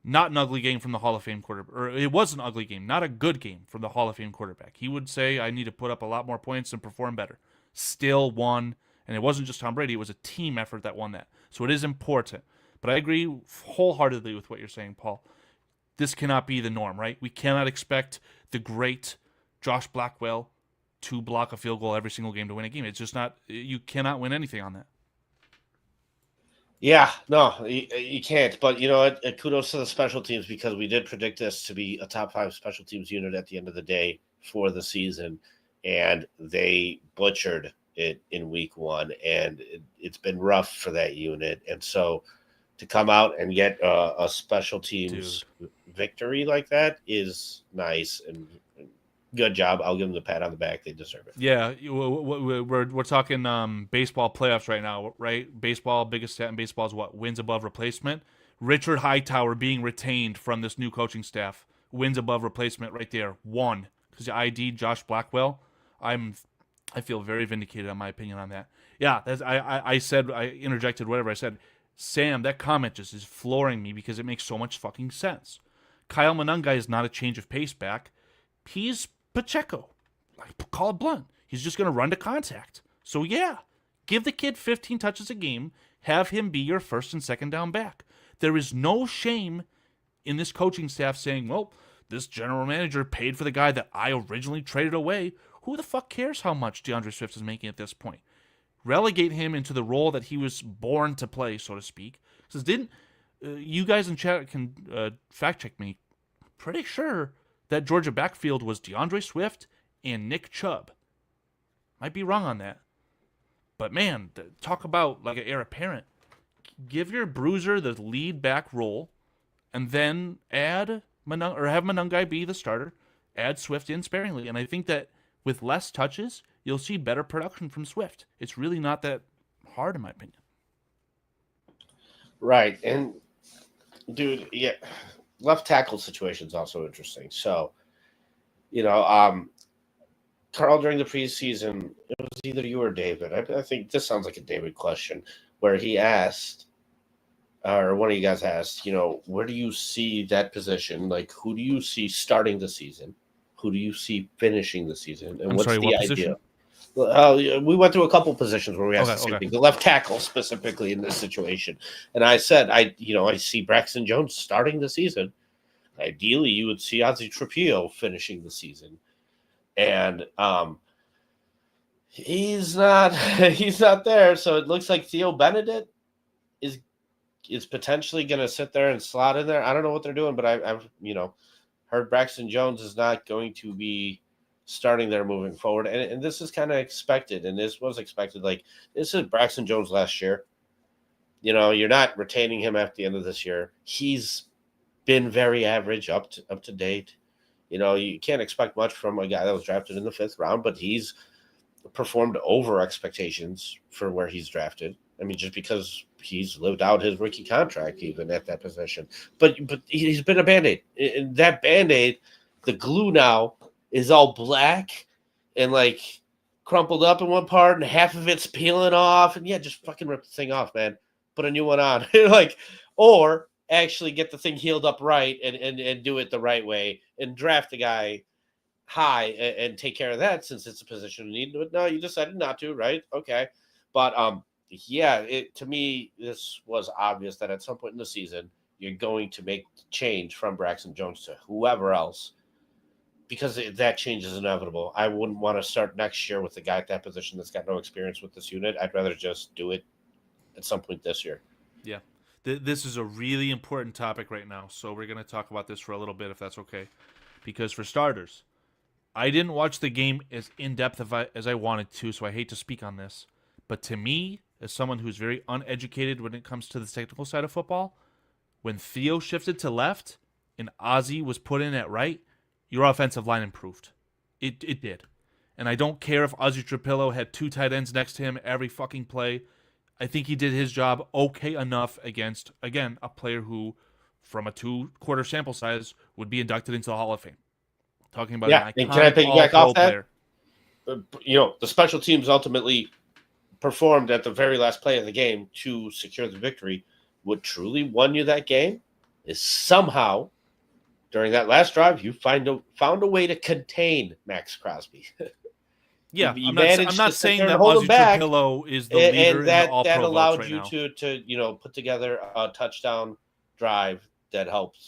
Not an ugly game from the Hall of Fame quarterback. Or it was an ugly game, not a good game from the Hall of Fame quarterback. He would say, I need to put up a lot more points and perform better. Still won. And it wasn't just Tom Brady. It was a team effort that won that. So it is important. But I agree wholeheartedly with what you're saying, Paul. This cannot be the norm, right? We cannot expect the great Josh Blackwell to block a field goal every single game to win a game. It's just not, you cannot win anything on that. Yeah, no, you can't. But, kudos to the special teams, because we did predict this to be a top 5 special teams unit at the end of the day for the season. And they butchered it in week 1. And it's been rough for that unit. And so to come out and get a special teams victory like that is nice, and good job. I'll give them the pat on the back. They deserve it. Yeah, we're talking baseball playoffs right now, right? Baseball, biggest stat in baseball is what? Wins above replacement. Richard Hightower being retained from this new coaching staff. Wins above replacement right there. 1. Because you ID'd Josh Blackwell. I feel very vindicated on my opinion on that. Yeah, I interjected whatever I said. Sam, that comment just is flooring me because it makes so much fucking sense. Kyle Monangai is not a change of pace back. He's Pacheco. Call it blunt. He's just going to run to contact. So yeah, give the kid 15 touches a game. Have him be your first and second down back. There is no shame in this coaching staff saying, well, this general manager paid for the guy that I originally traded away. Who the fuck cares how much DeAndre Swift is making at this point? Relegate him into the role that he was born to play, so to speak. Because you guys in chat can fact check me. Pretty sure that Georgia backfield was DeAndre Swift and Nick Chubb. Might be wrong on that. But man, talk about like an heir apparent. Give your bruiser the lead back role, and then have Monangai be the starter. Add Swift in sparingly. And I think that with less touches, you'll see better production from Swift. It's really not that hard, in my opinion. Right. And, dude, yeah, left tackle situation is also interesting. So, Karl, during the preseason, it was either you or David. I think this sounds like a David question, where he asked, or one of you guys asked, where do you see that position? Like, who do you see starting the season? Who do you see finishing the season? And what's the idea? Position? We went through a couple positions where we asked the same thing. The left tackle specifically in this situation. And I said, I see Braxton Jones starting the season. Ideally, you would see Ozzie Trapillo finishing the season. And he's not there. So it looks like Theo Benedict is potentially going to sit there and slot in there. I don't know what they're doing, but I've heard Braxton Jones is not going to be starting there moving forward. And this is kind of expected, and this was expected. Like, this is Braxton Jones last year. You're not retaining him at the end of this year. He's been very average up to date. You know, you can't expect much from a guy that was drafted in the 5th round, but he's performed over expectations for where he's drafted. I mean, just because he's lived out his rookie contract even at that position. But he's been a Band-Aid. And that Band-Aid, the glue now is all black and like crumpled up in one part and half of it's peeling off. And yeah, just fucking rip the thing off, man. Put a new one on. Like, or actually get the thing healed up right and do it the right way and draft a guy high and take care of that since it's a position of need. But no, you decided not to, right? Okay. But yeah, to me, this was obvious that at some point in the season, you're going to make the change from Braxton Jones to whoever else because that change is inevitable. I wouldn't want to start next year with a guy at that position that's got no experience with this unit. I'd rather just do it at some point this year. Yeah. This is a really important topic right now, so we're going to talk about this for a little bit if that's okay. Because for starters, I didn't watch the game as in-depth as I wanted to, so I hate to speak on this. But to me, as someone who's very uneducated when it comes to the technical side of football, when Theo shifted to left and Ozzie was put in at right, your offensive line improved. It did. And I don't care if Ozzie Trapillo had 2 tight ends next to him every fucking play. I think he did his job okay enough against, again, a player who, from a 2-quarter sample size, would be inducted into the Hall of Fame. Talking about an and can I iconic piggyback all-pro off that? player. You know, the special teams ultimately performed at the very last play of the game to secure the victory. What truly won you that game is somehow during that last drive you found a way to contain Max Crosby. Yeah, You I'm managed not to sit saying there and that hold Ozzie him back, Trapillo is the leader and that in the all-pro votes allowed right you now. to put together a touchdown drive that helped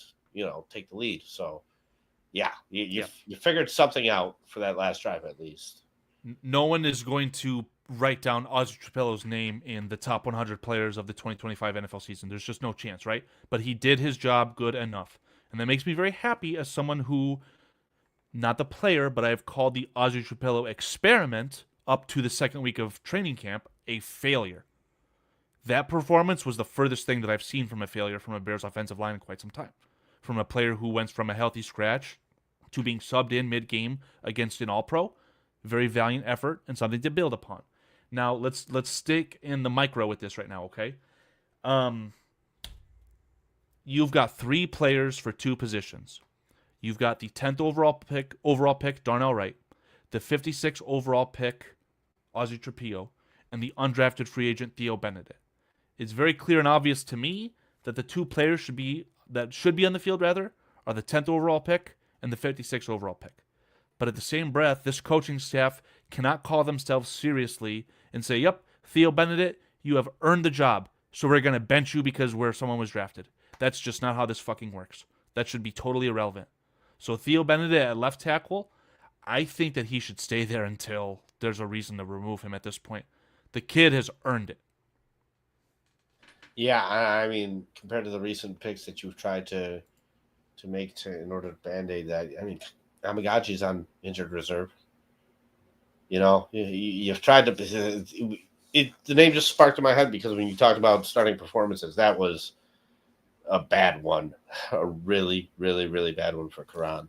take the lead. So yeah, you figured something out for that last drive at least. No one is going to write down Ozzie Trapillo's name in the top 100 players of the 2025 NFL season. There's just no chance, right? But he did his job good enough. And that makes me very happy as someone who, not the player, but I've called the Ozzie Trapillo experiment up to the second week of training camp a failure. That performance was the furthest thing that I've seen from a failure from a Bears offensive line in quite some time. From a player who went from a healthy scratch to being subbed in mid-game against an all-pro. Very valiant effort and something to build upon. Now, let's stick in the micro with this right now, okay? You've got 3 players for 2 positions. You've got the 10th overall pick, Darnell Wright, the 56th overall pick, Ozzie Trapillo, and the undrafted free agent Theo Benedict. It's very clear and obvious to me that the 2 players should be on the field are the 10th overall pick and the 56th overall pick. But at the same breath, this coaching staff cannot call themselves seriously and say, yep, Theo Benedict, you have earned the job, so we're going to bench you because where someone was drafted. That's just not how this fucking works. That should be totally irrelevant. So Theo Benedict at left tackle, I think that he should stay there until there's a reason to remove him at this point. The kid has earned it. Yeah, I mean, compared to the recent picks that you've tried to make in order to band-aid that, I mean, Amagachi's on injured reserve. You know, you've tried to. The name just sparked in my head because when you talked about starting performances, that was a bad one, a really, really, really bad one for Karan.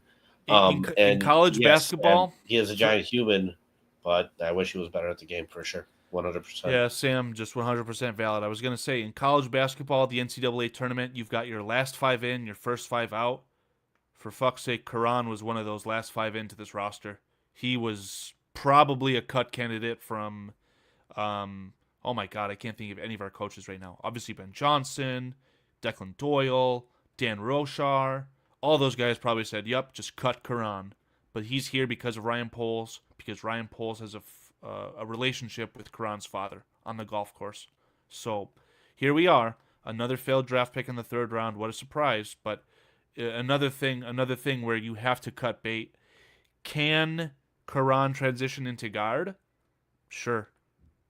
In college basketball, he is a giant human, but I wish he was better at the game for sure. 100%. Yeah, Sam, just 100% valid. I was going to say, in college basketball, the NCAA tournament, you've got your last 5 in, your first 5 out. For fuck's sake, Karan was one of those last 5 into this roster. He was probably a cut candidate from, oh my God, I can't think of any of our coaches right now. Obviously, Ben Johnson, Declan Doyle, Dan Roshar. All those guys probably said, yep, just cut Karan. But he's here because of Ryan Poles, because Ryan Poles has a relationship with Karan's father on the golf course. So here we are, another failed draft pick in the 3rd round. What a surprise! But another thing where you have to cut bait. Can Karan transition into guard? Sure,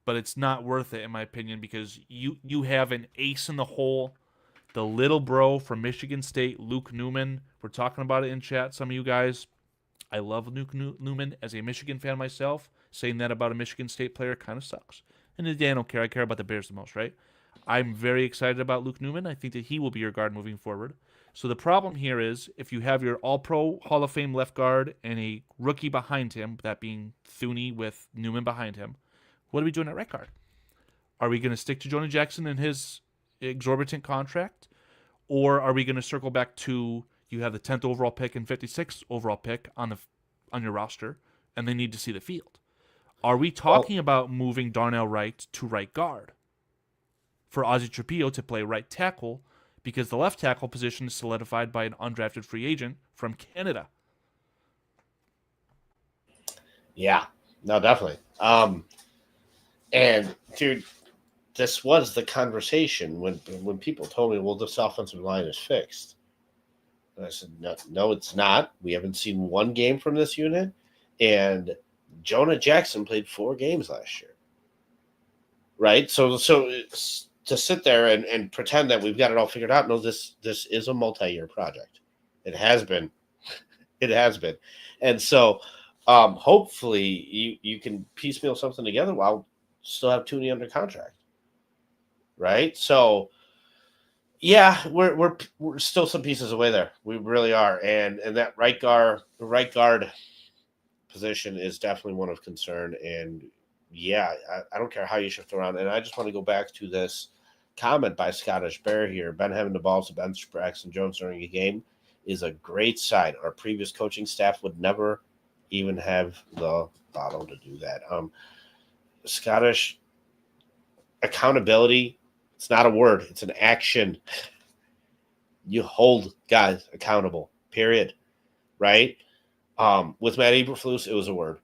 but it's not worth it in my opinion because you have an ace in the hole. The little bro from Michigan State, Luke Newman. We're talking about it in chat. Some of you guys, I love Luke Newman as a Michigan fan myself. Saying that about a Michigan State player kind of sucks. And today I don't care. I care about the Bears the most, right? I'm very excited about Luke Newman. I think that he will be your guard moving forward. So the problem here is if you have your All-Pro Hall of Fame left guard and a rookie behind him, that being Thuney with Newman behind him, what are we doing at right guard? Are we going to stick to Jonah Jackson and his exorbitant contract? Or are we going to circle back to you have the 10th overall pick and 56th overall pick on your roster, and they need to see the field? Are we talking about moving Darnell Wright to right guard for Ozzie Trapillo to play right tackle because the left tackle position is solidified by an undrafted free agent from Canada? Yeah, no, definitely. And dude, this was the conversation when people told me, well, this offensive line is fixed. And I said, no, it's not. We haven't seen one game from this unit. And Jonah Jackson played 4 games last year. Right? So to sit there and pretend that we've got it all figured out, no, this is a multi-year project. It has been. It has been. And so hopefully you can piecemeal something together while still have Thuney under contract. Right? So yeah, we're still some pieces away there. We really are. And that right guard position is definitely one of concern. And yeah, I don't care how you shift around. And I just want to go back to this comment by Scottish Bear here. Ben having the balls to bench Braxton Jones during a game is a great sign. Our previous coaching staff would never even have the bottle to do that. Scottish accountability, it's not a word, it's an action. You hold guys accountable, period. Right? With Matt Eberflus, it was a word.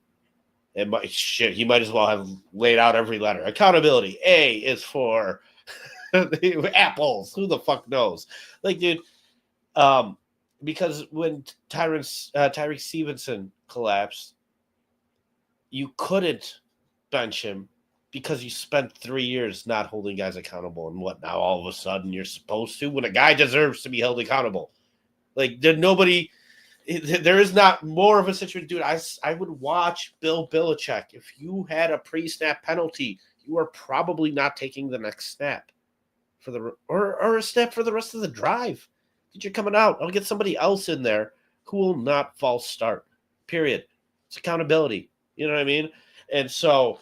He might as well have laid out every letter. Accountability. A is for apples. Who the fuck knows? Like, dude, because when Tyreek Stevenson collapsed, you couldn't bench him because you spent 3 years not holding guys accountable. And what, now all of a sudden you're supposed to? When a guy deserves to be held accountable. Like, there is not more of a situation. Dude, I would watch Bill Belichick. If you had a pre-snap penalty, you are probably not taking the next snap or a snap for the rest of the drive. You're coming out. I'll get somebody else in there who will not false start. Period. It's accountability. You know what I mean? And so,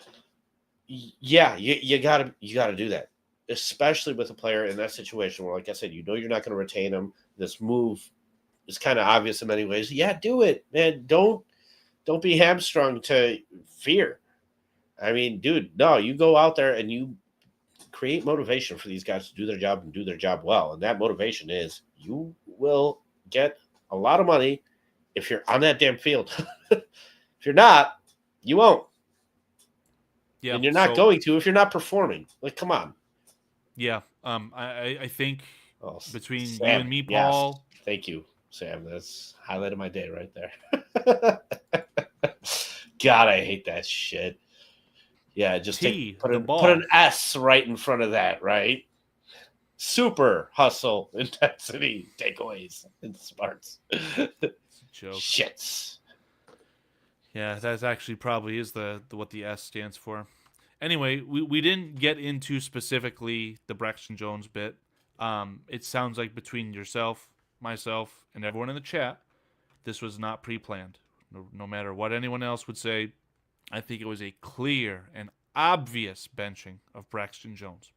yeah, you gotta do that, especially with a player in that situation where, like I said, you're not going to retain him. This move is kind of obvious in many ways. Yeah, do it, man. Don't be hamstrung to fear. I mean, dude, no, you go out there and you create motivation for these guys to do their job and do their job well. And that motivation is you will get a lot of money if you're on that damn field. If you're not, you won't. Yeah, and you're not going to if you're not performing. Like, come on. Yeah. I think between Sam, you and me, Paul. Yes. Thank you, Sam. That's highlight of my day right there. God, I hate that shit. Yeah, just put an S right in front of that, right? Super hustle, intensity, takeaways, and smarts. Joke. Shits. Yeah, that actually probably is what the S stands for. Anyway, we didn't get into specifically the Braxton Jones bit. It sounds like between yourself, myself, and everyone in the chat, this was not pre-planned. No matter what anyone else would say, I think it was a clear and obvious benching of Braxton Jones.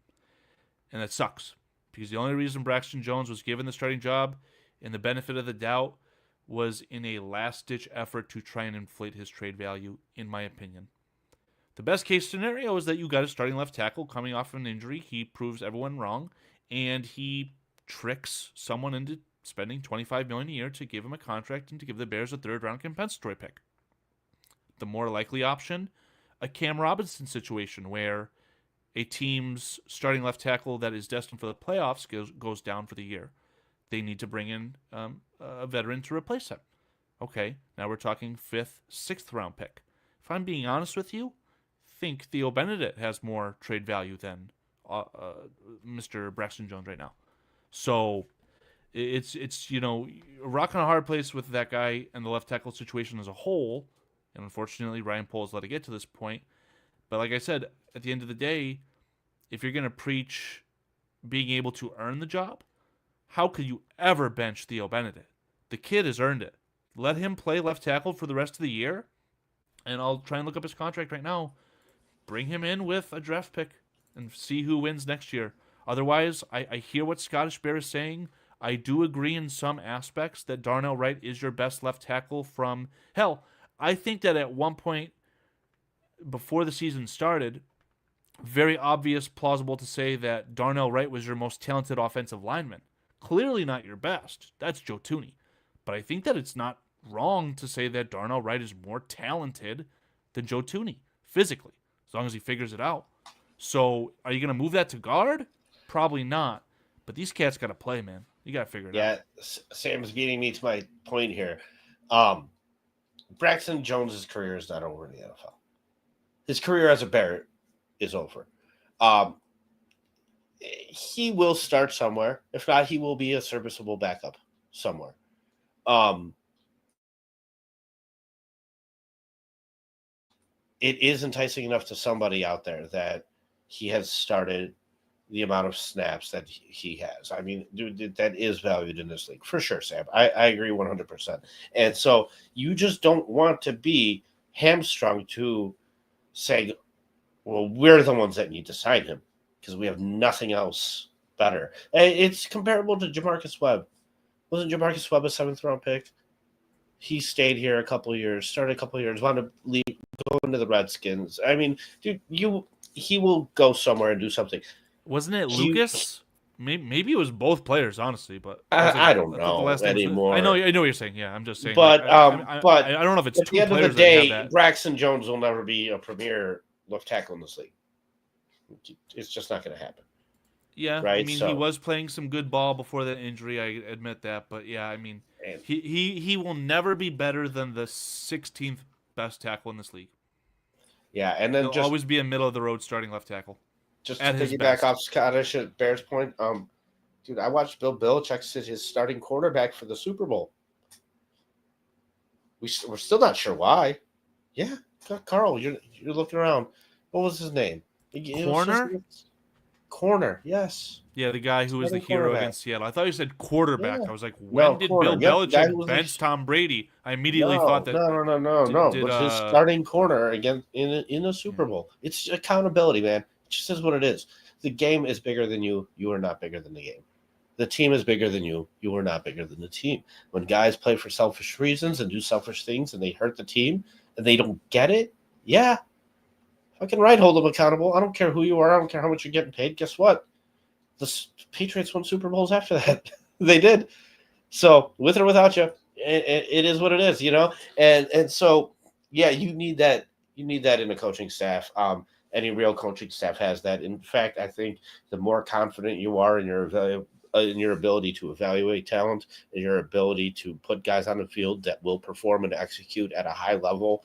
And that sucks, because the only reason Braxton Jones was given the starting job and the benefit of the doubt was in a last-ditch effort to try and inflate his trade value, in my opinion. The best case scenario is that you got a starting left tackle coming off an injury. He proves everyone wrong, and he tricks someone into spending $25 million a year to give him a contract and to give the Bears a third-round compensatory pick. The more likely option, a Cam Robinson situation where a team's starting left tackle that is destined for the playoffs goes down for the year. They need to bring in a veteran to replace him. Okay, now we're talking 5th, 6th round pick. If I'm being honest with you, think Theo Benedict has more trade value than Mr. Braxton Jones right now. So it's a rock and a hard place with that guy and the left tackle situation as a whole. And unfortunately, Ryan Poles let it get to this point. But like I said, at the end of the day, if you're going to preach being able to earn the job, how could you ever bench Theo Benedict? The kid has earned it. Let him play left tackle for the rest of the year, and I'll try and look up his contract right now. Bring him in with a draft pick and see who wins next year. Otherwise, I hear what Scottish Bear is saying. I do agree in some aspects that Darnell Wright is your best left tackle from hell. I think that at one point before the season started, very obvious, plausible to say that Darnell Wright was your most talented offensive lineman. Clearly not your best. That's Joe Tooney. But I think that it's not wrong to say that Darnell Wright is more talented than Joe Tooney physically, as long as he figures it out. So are you going to move that to guard? Probably not. But these cats got to play, man. You got to figure it out. Yeah, Sam's beating me to my point here. Braxton Jones's career is not over in the NFL. His career as a Bear is over. He will start somewhere. If not, he will be a serviceable backup somewhere. It is enticing enough to somebody out there that he has started the amount of snaps that he has. I mean, dude, that is valued in this league for sure, Sam. I agree 100%. And so you just don't want to be hamstrung to saying, well, we're the ones that need to sign him because we have nothing else better. It's comparable to Jamarcus Webb. Wasn't Jamarcus Webb a 7th-round pick? He stayed here a couple of years, started a couple of years, wanted to leave, go into the Redskins. I mean, dude, he will go somewhere and do something. Wasn't it Lucas? Maybe it was both players, honestly, but I don't know anymore. I know what you're saying. Yeah, I'm just saying. But but I don't know if it's at two the end of players the day, that have that. Braxton Jones will never be a premier left tackle in this league. It's just not going to happen. Yeah, right? I mean, he was playing some good ball before that injury. I admit that, but yeah, I mean, he will never be better than the 16th best tackle in this league. Yeah, and then he'll always be a middle of the road starting left tackle. Just to piggyback off Scottish at Bears' point, dude, I watched Bill Belichick sit his starting quarterback for the Super Bowl. We're still not sure why. Yeah, Karl, you're looking around. What was his name? Corner, yes. Yeah, the guy who was the hero against Seattle. I thought you said quarterback. Yeah. I was like, did corner. Bill Belichick bench Tom Brady? I immediately thought that. No. But his starting corner again in a Super Bowl. It's accountability, man. It just is what it is. The game is bigger than you. You are not bigger than the game. The team is bigger than you. You are not bigger than the team. When guys play for selfish reasons and do selfish things and they hurt the team and they don't get it, yeah. Fucking right, hold them accountable. I don't care who you are. I don't care how much you're getting paid. Guess what? The Patriots won Super Bowls after that. They did. So with or without you, it is what it is, you know? And so, yeah, you need that. You need that in a coaching staff. Any real coaching staff has that. In fact, I think the more confident you are in your ability to evaluate talent and your ability to put guys on the field that will perform and execute at a high level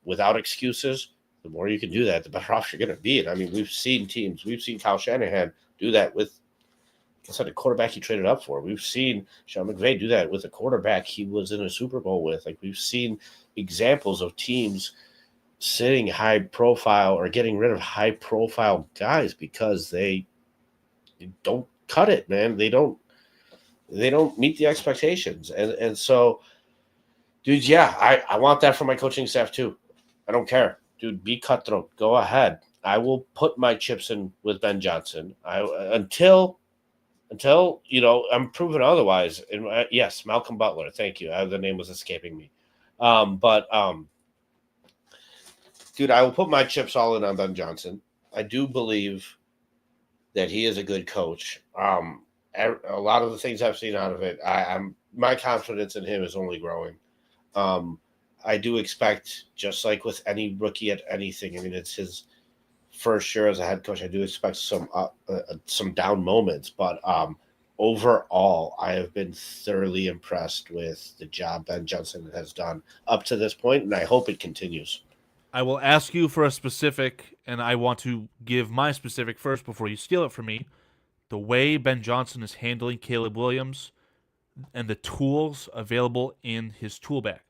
without excuses, the more you can do that, the better off you're going to be. And I mean, we've seen Kyle Shanahan do that with a quarterback he traded up for. We've seen Sean McVay do that with a quarterback he was in a Super Bowl with. Like, we've seen examples of teams sitting high profile or getting rid of high profile guys because they don't cut it, man. They don't meet the expectations. And so, dude, yeah, I want that for my coaching staff too. I don't care. Dude, be cutthroat. Go ahead. I will put my chips in with Ben Johnson. Until I'm proven otherwise. And yes, Malcolm Butler. Thank you. The name was escaping me. Dude, I will put my chips all in on Ben Johnson. I do believe that he is a good coach. A lot of the things I've seen out of it, my confidence in him is only growing. I do expect, just like with any rookie at anything, I mean, it's his first year as a head coach. I do expect some down moments, but overall, I have been thoroughly impressed with the job Ben Johnson has done up to this point, and I hope it continues. I will ask you for a specific, and I want to give my specific first before you steal it from me. The way Ben Johnson is handling Caleb Williams and the tools available in his tool bag.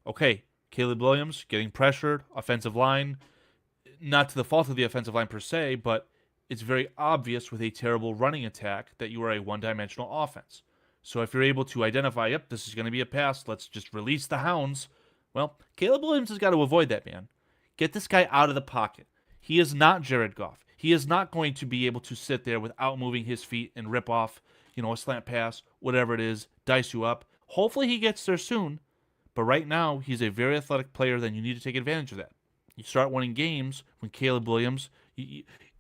Okay, Caleb Williams getting pressured, offensive line, not to the fault of the offensive line per se, but it's very obvious with a terrible running attack that you are a one-dimensional offense. So if you're able to identify, yep, this is going to be a pass, let's just release the hounds. Well, Caleb Williams has got to avoid that, man. Get this guy out of the pocket. He is not Jared Goff. He is not going to be able to sit there without moving his feet and rip off, a slant pass, whatever it is, dice you up. Hopefully he gets there soon, but right now he's a very athletic player, then you need to take advantage of that. You start winning games when Caleb Williams,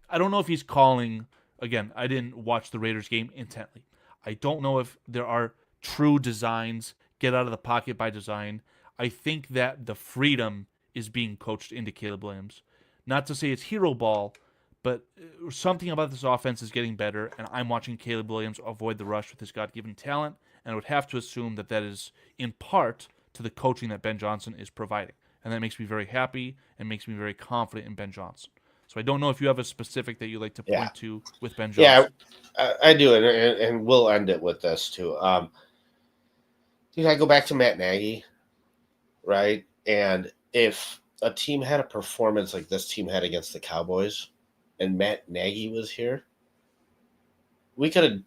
I don't know if he's calling, again, I didn't watch the Raiders game intently. I don't know if there are true designs, get out of the pocket by design. I think that the freedom is being coached into Caleb Williams. Not to say it's hero ball, but something about this offense is getting better, and I'm watching Caleb Williams avoid the rush with his God-given talent, and I would have to assume that that is in part to the coaching that Ben Johnson is providing. And that makes me very happy and makes me very confident in Ben Johnson. So I don't know if you have a specific that you like to point to with Ben Johnson. Yeah, I do, and we'll end it with this too. Dude, I go back to Matt Nagy, right? And if a team had a performance like this team had against the Cowboys, and Matt Nagy was here, we could have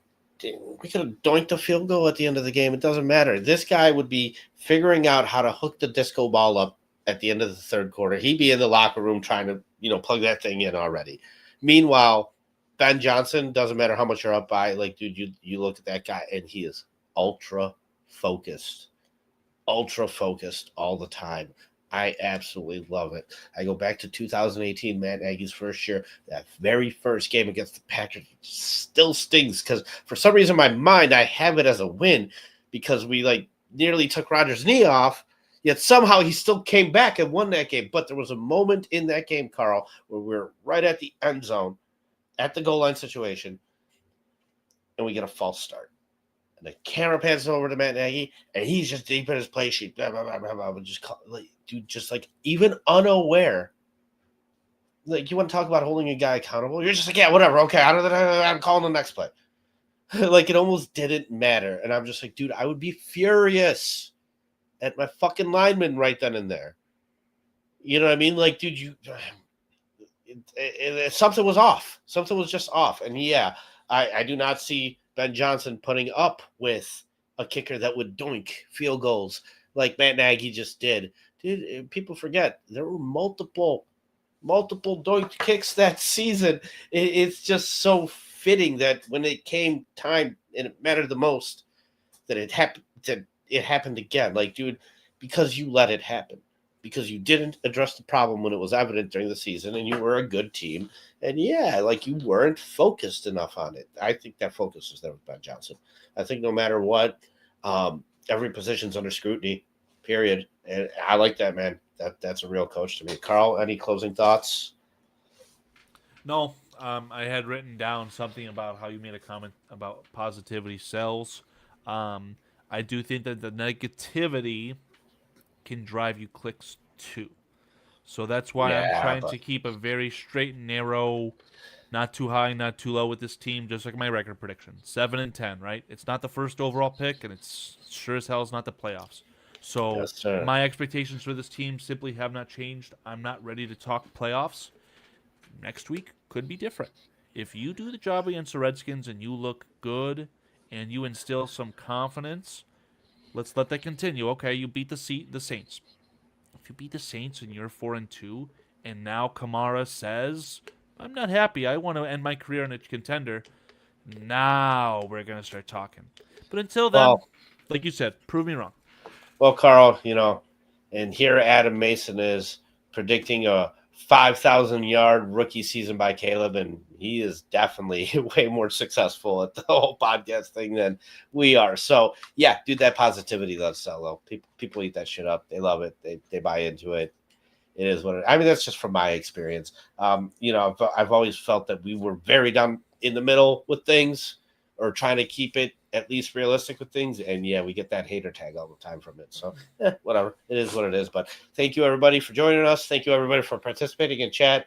doinked a field goal at the end of the game. It doesn't matter. This guy would be figuring out how to hook the disco ball up at the end of the third quarter. He'd be in the locker room trying to, plug that thing in already. Meanwhile, Ben Johnson, doesn't matter how much you're up by, like, dude, you look at that guy, and he is ultra focused all the time. I absolutely love it. I go back to 2018, Matt Nagy's first year. That very first game against the Packers still stings because for some reason in my mind I have it as a win because we nearly took Rodgers' knee off, yet somehow he still came back and won that game. But there was a moment in that game, Karl, where we're right at the end zone, at the goal line situation, and we get a false start. And the camera pans over to Matt Nagy, and he's just deep in his play sheet. Blah, blah, blah, blah, blah, just even unaware. Like, you want to talk about holding a guy accountable? You're just like, yeah, whatever. Okay, I'm calling the next play. Like, it almost didn't matter. And I'm just like, dude, I would be furious at my fucking lineman right then and there. You know what I mean? Like, dude, something was off. Something was just off. And yeah, I do not see Ben Johnson putting up with a kicker that would doink field goals like Matt Nagy just did. Dude, people forget there were multiple doink kicks that season. It's just so fitting that when it came time and it mattered the most, that it happened again. Like, dude, because you let it happen. Because you didn't address the problem when it was evident during the season, and you were a good team. And yeah, you weren't focused enough on it. I think that focus is there with Ben Johnson. I think no matter what, every position's under scrutiny, period. And I like that, man. That's a real coach to me. Karl, any closing thoughts? No, I had written down something about how you made a comment about positivity sells. I do think that the negativity can drive you clicks too. So that's why I'm trying to keep a very straight and narrow, not too high, not too low with this team, just like my record prediction. 7-10, right? It's not the first overall pick, and it's sure as hell is not the playoffs. So yes, my expectations for this team simply have not changed. I'm not ready to talk playoffs. Next week could be different. If you do the job against the Redskins and you look good and you instill some confidence, let's let that continue. Okay, you beat the Saints. If you beat the Saints and you're 4-2, and now Kamara says, I'm not happy, I want to end my career in a contender, now we're going to start talking. But until then, like you said, prove me wrong. Well, Karl, and here Adam Mason is predicting a 5,000-yard rookie season by Caleb, and he is definitely way more successful at the whole podcast thing than we are. So, yeah, dude, that positivity does sell, though. People eat that shit up. They love it. They buy into it. It is what it is. I mean, that's just from my experience. I've always felt that we were very down in the middle with things or trying to keep it at least realistic with things. And, yeah, we get that hater tag all the time from it. So, whatever. It is what it is. But thank you, everybody, for joining us. Thank you, everybody, for participating in chat.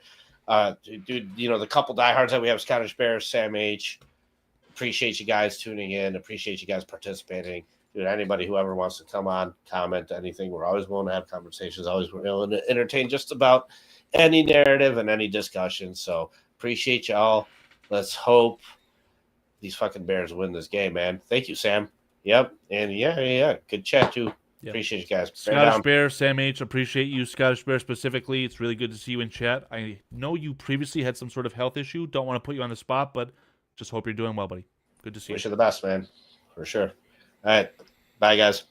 Dude, the couple diehards that we have, Scottish Bears, Sam H. Appreciate you guys tuning in. Appreciate you guys participating. Dude, anybody who ever wants to come on, comment, anything, we're always willing to have conversations, always willing to entertain just about any narrative and any discussion. So appreciate y'all. Let's hope these fucking Bears win this game, man. Thank you, Sam. Yep. And yeah. Good chat, too. Yep. Appreciate you guys. Scottish Bear, Sam H., appreciate you. Scottish Bear specifically. It's really good to see you in chat. I know you previously had some sort of health issue. Don't want to put you on the spot, but just hope you're doing well, buddy. Good to see Wish you. you the best, man. For sure. All right. Bye, guys.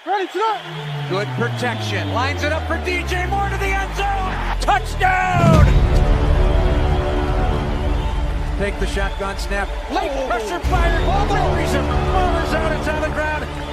Ready, tonight. Good protection. Lines it up for DJ Moore to the end zone. Touchdown! Take the shotgun snap. Late pressure fired. Ball reason. Ball is out. It's on the ground.